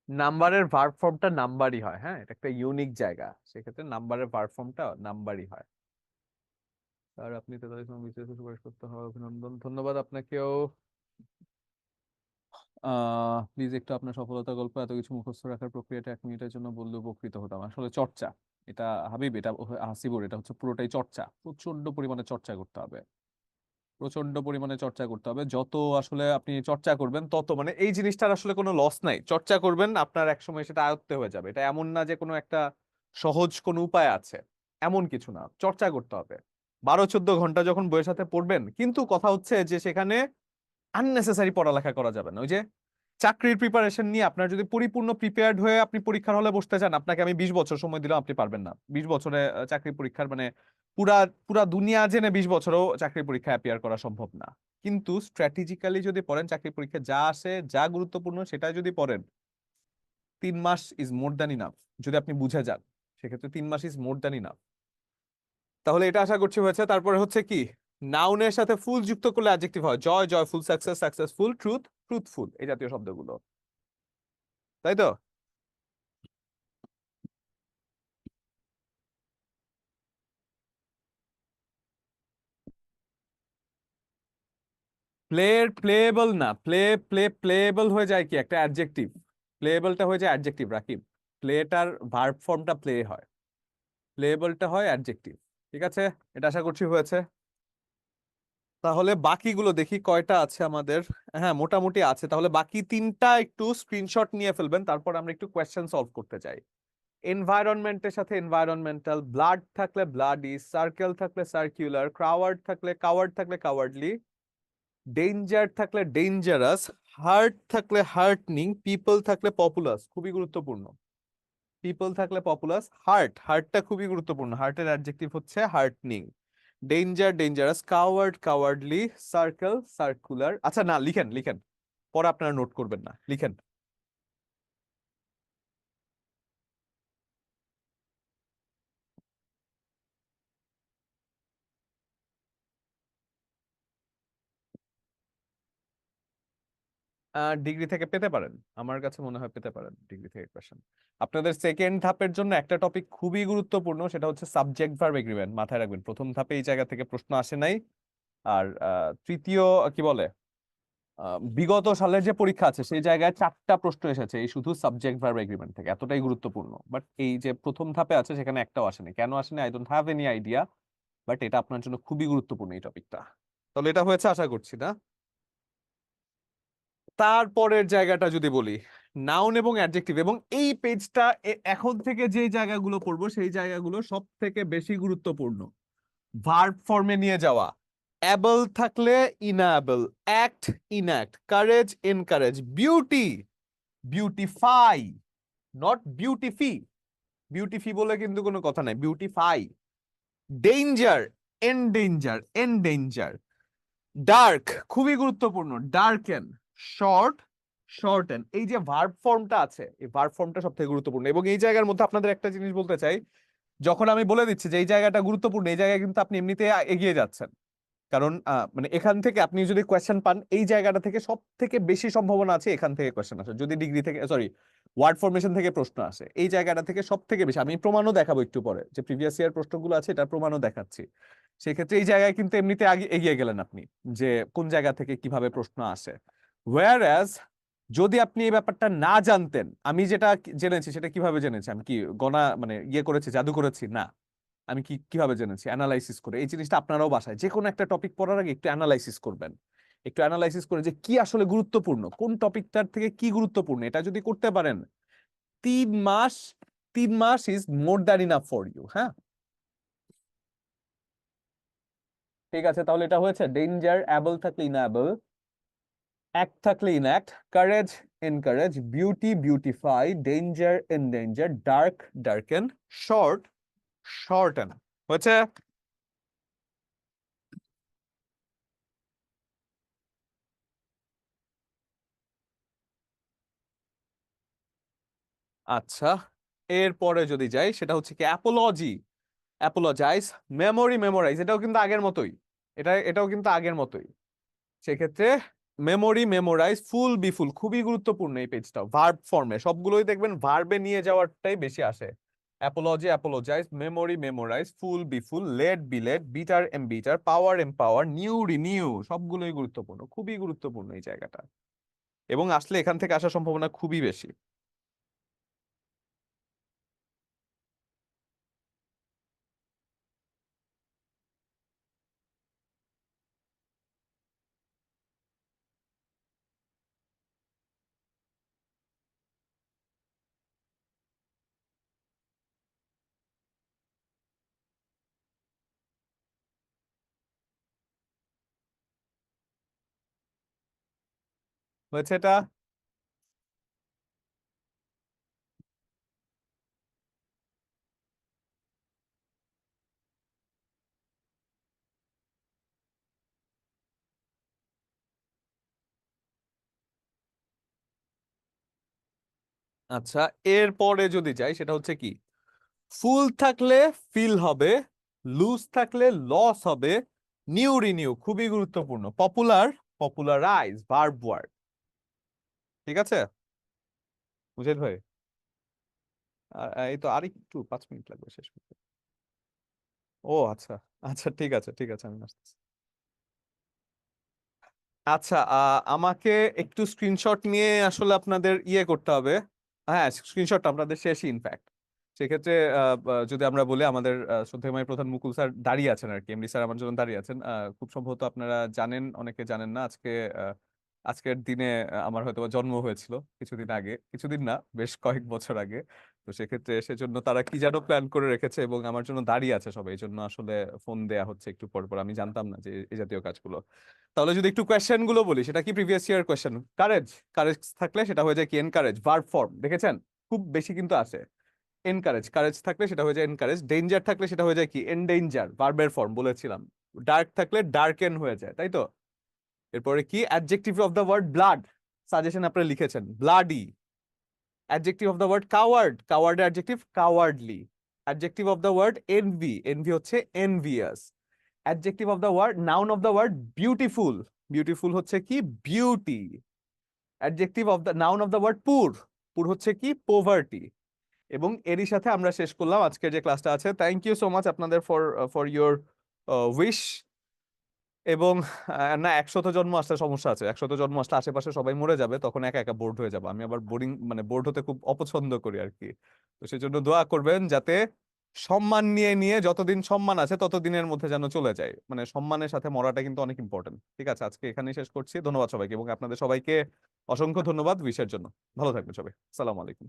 নাম্বারের ভার্ব ফর্মটা নাম্বারই হয়। হ্যাঁ, এটা একটা ইউনিক জায়গা, সেক্ষেত্রে নাম্বারের ভার্ব ফর্মটা নাম্বারই হয়। আর আপনি 43 বিসিএস সুপারিশ করতে হবে, অভিনন্দন, ধন্যবাদ আপনাকেও। প্লিজ একটু আপনার সফলতার গল্প, এত কিছু মুখস্থ রাখার প্রক্রিয়াটা 1 মিনিটের জন্য বললে উপকৃত হতাম। আসলে চর্চা, এটা হাবিব, এটা হাসিবুর, এটা হচ্ছে পুরোটাই চর্চা, প্রচন্ড পরিমাণে চর্চা করতে হবে, প্রচন্ড পরিমাণে চর্চা করতে হবে। যত আসলে আপনি চর্চা করবেন তত মানে এই জিনিসটার আসলে কোনো লস নাই। চর্চা করবেন, আপনার একসময় সেটা আয়ত্তে হয়ে যাবে। এটা এমন না যে কোনো একটা সহজ কোনো উপায় আছে, এমন কিছু না। চর্চা করতে হবে। 12-14 ঘন্টা যখন বইয়ের সাথে পড়বেন, কিন্তু কথা হচ্ছে যে সেখানে আননেসেসারি পড়ালেখা করা যাবে না। ওই যে চাকরির প্রিপারেশন নিয়ে আপনার যদি পরিপূর্ণ প্রিপেয়ার্ড হয়ে আপনি পরীক্ষার হলে বসতে চান, আপনাকে আমি 20 বছর সময় দিলেও আপনি পারবেন না। 20 বছরে চাকরি পরীক্ষার মানে পুরা পুরা দুনিয়া জেনে 20 বছরও চাকরি পরীক্ষা অ্যাপিয়ার করা সম্ভব না। কিন্তু স্ট্র্যাটেজিক্যালি যদি পড়েন, চাকরি পরীক্ষা যা আসে, যা গুরুত্বপূর্ণ সেটা যদি পড়েন, 3 মাস ইজ মোর দ্যান ইনাফ। যদি আপনি বুঝে যান, সেক্ষেত্রে 3 মাস ইজ মোর দ্যান ইনাফ। তাহলে এটা আশা করছি হয়েছে। তারপরে হচ্ছে কি, নাউনের সাথে ফুল যুক্ত করলে অ্যাডজেক্টিভ হয় joy, joyful, success, successful, truth, truthful, এই জাতীয় শব্দগুলো, তাই তো? প্লেয়েবল না, প্লেয়েবল হয়ে যায় কি একটা অ্যাডজেক্টিভ, প্লেয়েবলটা হয়ে যায় অ্যাডজেক্টিভ রাকিব। প্লেটার ভার্ব ফর্মটা প্লে হয়, প্লেয়েবলটা হয় অ্যাডজেক্টিভ। ঠিক আছে, এটা আশা করছি হয়েছে। তাহলে বাকিগুলো দেখি কয়টা আছে আমাদের। হ্যাঁ, মোটামুটি আছে। তাহলে বাকি 3টা একটু স্ক্রিনশট নিয়ে ফেলবেন, তারপর আমরা একটু কোয়েশ্চেন সলভ করতে চাই। এনভায়রনমেন্টের সাথে এনভায়রনমেন্টাল, ব্লাড থাকলে ব্লাডি, সার্কেল থাকলে সার্কুলার, ক্রাওয়ার্ড থাকলে কাওয়ার্ড, থাকলে কাওয়ার্ডলি, ডেঞ্জার থাকলে ডেঞ্জারাস, হার্ট থাকলে হার্টনিং, পিপল থাকলে পপুলাস, খুবই গুরুত্বপূর্ণ। পিপল থাকলে পপুলাস, হার্টটা খুবই গুরুত্বপূর্ণ, হার্টের অ্যাডজেক্টিভ হচ্ছে heartening. Danger dangerous, coward cowardly, circle circular. আচ্ছা না, লিখেন লিখেন, পরে আপনারা নোট করবেন না, লিখেন। ডিগ্রি থেকে পেতে পারেন, আমার কাছে মনে হয় পেতে পারেন ডিগ্রি থেকে কোয়েশ্চেন। আপনাদের সেকেন্ড ধাপের জন্য একটা টপিক খুবই গুরুত্বপূর্ণ, সেটা হচ্ছে সাবজেক্ট ভার্ব এগ্রিমেন্ট। মাথায় রাখবেন, প্রথম ধাপে এই জায়গা থেকে প্রশ্ন আসে নাই। আর তৃতীয় কি বলে, বিগত সালের যে পরীক্ষা আছে সেই জায়গায় 4টা প্রশ্ন এসেছে এই শুধু সাবজেক্ট ভার্ব এগ্রিমেন্ট থেকে, এতটাই গুরুত্বপূর্ণ। বাট এই যে প্রথম ধাপে আছে সেখানে একটাও আসেনি, কেন আসেনি I don't have any idea, but এটা আপনার জন্য খুবই গুরুত্বপূর্ণ এই টপিকটা। তাহলে এটা হয়েছে আশা করছি না। তারপরের জায়গাটা যদি বলি, নাউন এবং অ্যাডজেক্টিভ, এবং এই পেজটা এখন থেকে যে জায়গাগুলো পড়বো সেই জায়গাগুলো সব থেকে বেশি গুরুত্বপূর্ণ। ভার্ব ফর্মে নিয়ে যাওয়া, অ্যাবল থাকলে enable, act enact, courage encourage, beauty beautify, not beautify, beautify বলে কিন্তু কোনো কথা নাই, beautify, danger endanger, endanger, dark খুবই গুরুত্বপূর্ণ, ডার্কেন, শর্ট শর্টেন। এই যে ভার্ব ফর্মটা আছে, এই ভার্ব ফর্মটা সব থেকে গুরুত্বপূর্ণ। এবং এই জায়গার মধ্যে আপনাদের একটা জিনিস বলতে চাই, যখন আমি বলে দিচ্ছি যে এই জায়গাটা গুরুত্বপূর্ণ, এই জায়গায় কিন্তু আপনি এমনিতে এগিয়ে যাচ্ছেন। কারণ মানে এখান থেকে আপনি যদি কোয়েশ্চেন পান, এই জায়গাটা থেকে সব থেকে বেশি সম্ভাবনা আছে এখান থেকে কোয়েশ্চেন আসে। যদি ডিগ্রি থেকে, সরি, ওয়ার্ড ফরমেশন থেকে প্রশ্ন আসে, এই জায়গাটা থেকে সব থেকে বেশি। আমি প্রমাণও দেখাবো একটু পরে, যে প্রিভিয়াস ইয়ার প্রশ্নগুলো আছে এটার প্রমাণও দেখাচ্ছি। সেক্ষেত্রে এই জায়গায় কিন্তু এমনিতে আগে এগিয়ে গেলেন আপনি, যে কোন জায়গা থেকে কিভাবে প্রশ্ন আসে। হোয়ারঅ্যাজ যদি আপনি এই ব্যাপারটা না জানতেন, আমি যেটা জেনেছি সেটা কিভাবে জেনেছি, আমি কি গণা মানে ইয়ে করেছি, জাদু করেছি? না, আমি কিভাবে জেনেছি, অ্যানালাইসিস করে। এই জিনিসটা আপনারাও বাসায় যে কোনো একটা টপিক পড়ার আগে একটু অ্যানালাইসিস করবেন, একটু অ্যানালাইসিস করে যে কি আসলে গুরুত্বপূর্ণ, কোন টপিকটার থেকে কি গুরুত্বপূর্ণ, এটা যদি করতে পারেন 3 মাস, 3 মাস is more than enough for you. হ্যাঁ, ঠিক আছে, তাহলে এটা হয়েছে ডেঞ্জার, অ্যাবল থাকলে ইনঅ্যাবল, অ্যাক্ট থাকলে enact, courage encourage, beauty beautify, danger endanger, dark darken, short shorten. হয়েছে? আচ্ছা, এরপরে যদি যাই সেটা হচ্ছে কি অ্যাপোলজি, অ্যাপোলজাইজ, মেমোরি মেমোরাইজ, এটাও কিন্তু আগের মতোই, এটাও কিন্তু আগের মতোই। সেক্ষেত্রে মেমোরি মেমোরাইজ, ফুল বিফুল খুবই গুরুত্বপূর্ণ এই পেজটা, ভার্ব ফর্মে সবগুলোই দেখবেন ভার্বে নিয়ে যাওয়ারটাই বেশি আসে। অ্যাপোলজি অ্যাপোলজাইজ, মেমোরি মেমোরাইজ, ফুল বিফুল, লেট বিলেট, বিটার এমবিটার, পাওয়ার এম্পাওয়ার, নিউ রিনিউ, সবগুলোই গুরুত্বপূর্ণ, খুবই গুরুত্বপূর্ণ এই জায়গাটা, এবং আসলে এখান থেকে আসার সম্ভাবনা খুবই বেশি। হয়েছে এটা? আচ্ছা, এরপরে যদি যাই সেটা হচ্ছে কি, ফুল থাকলে ফিল হবে, লুজ থাকলে লস হবে, নিউ রিনিউ খুবই গুরুত্বপূর্ণ, পপুলার পপুলারাইজ, ভার্ব ওয়ার্ড। ঠিক আছে মুজাহিদ ভাই? এই তো আর একটু 5 মিনিট লাগবে শেষ করতে। ও আচ্ছা, আচ্ছা ঠিক আছে ঠিক আছে, আমি আসতেছি। আচ্ছা, আমাকে একটু স্ক্রিনশট নিয়ে আসলে আপনাদের ইয়ে করতে হবে। হ্যাঁ, স্ক্রিনশটটা আপনাদের শেষই ইনফ্যাক্ট। সেক্ষেত্রে যদি আমরা বলি, আমাদের শ্রদ্ধেয় প্রধান মুকুল স্যার দাঁড়িয়ে আছেন আর কি, এমডি স্যার আমার জন্য দাঁড়িয়ে আছেন। খুব সম্ভবত আপনারা জানেন, অনেকে জানেন না, আজকের দিনে আমার হয়তো জন্ম হয়েছিল কিছুদিন আগে, কিছুদিন না বেশ কয়েক বছর আগে। তো সেক্ষেত্রে সেজন্য তারা কি যেন প্ল্যান করে রেখেছে এবং আমার জন্য দাঁড়িয়ে আছে সবাই, এই জন্য আসলে ফোন দেয়া হচ্ছে একটু পর পর। আমি জানতাম না যে এই জাতীয় কাজগুলো। তাহলে যদি একটু কোয়েশ্চেন গুলো বলি, সেটা কি previous year question. Courage, courage থাকলে সেটা হয়ে যায় কি এনকারেজ, ভার্ব ফর্ম দেখেছেন খুব বেশি কিন্তু আছে। এনকারেজ, কারেজ থাকলে সেটা হয়ে যায় এনকারেজ, ডেঞ্জার থাকলে সেটা হয়ে যায় কি এনডেঞ্জার, ভার্বের ফর্ম বলেছিলাম। ডার্ক থাকলে ডার্কেন হয়ে যায়, তাই তো? এরপরে কি adjective of the word blood, suggestion আপনারা লিখেছেন bloody. Adjective of the word coward, coward adjective cowardly. Adjective of the word envy, envy হচ্ছে envious. Adjective of the word, noun of the word beautiful, beautiful হচ্ছে কি beauty. Adjective of the noun of the word poor. Poor হচ্ছে কি? Poverty. এবং এরই সাথে আমরা শেষ করলাম আজকের যে ক্লাসটা আছে। থ্যাংক ইউ সো মাচ আপনাদের ফর ইউর উইশ। এবং না, 100 জন্ম আসলে সমস্যা আছে। 100 জন্ম আসলে আশেপাশে সবাই মরে যাবে, তখন একা একা বোর্ড হয়ে যাবে। আমি আবার বোরিং, মানে বোর্ড হতে খুব অপছন্দ করি আর কি। তো সেজন্য দোয়া করবেন যাতে সম্মান নিয়ে নিয়ে যতদিন সম্মান আছে ততদিনের মধ্যে যেন চলে যায়। মানে সম্মানের সাথে মরাটা কিন্তু অনেক ইম্পর্টেন্ট। ঠিক আছে, আজকে এখানেই শেষ করছি। ধন্যবাদ সবাইকে, এবং আপনাদের সবাইকে অসংখ্য ধন্যবাদ উইশের জন্য। ভালো থাকবেন সবাই। আসসালামু আলাইকুম।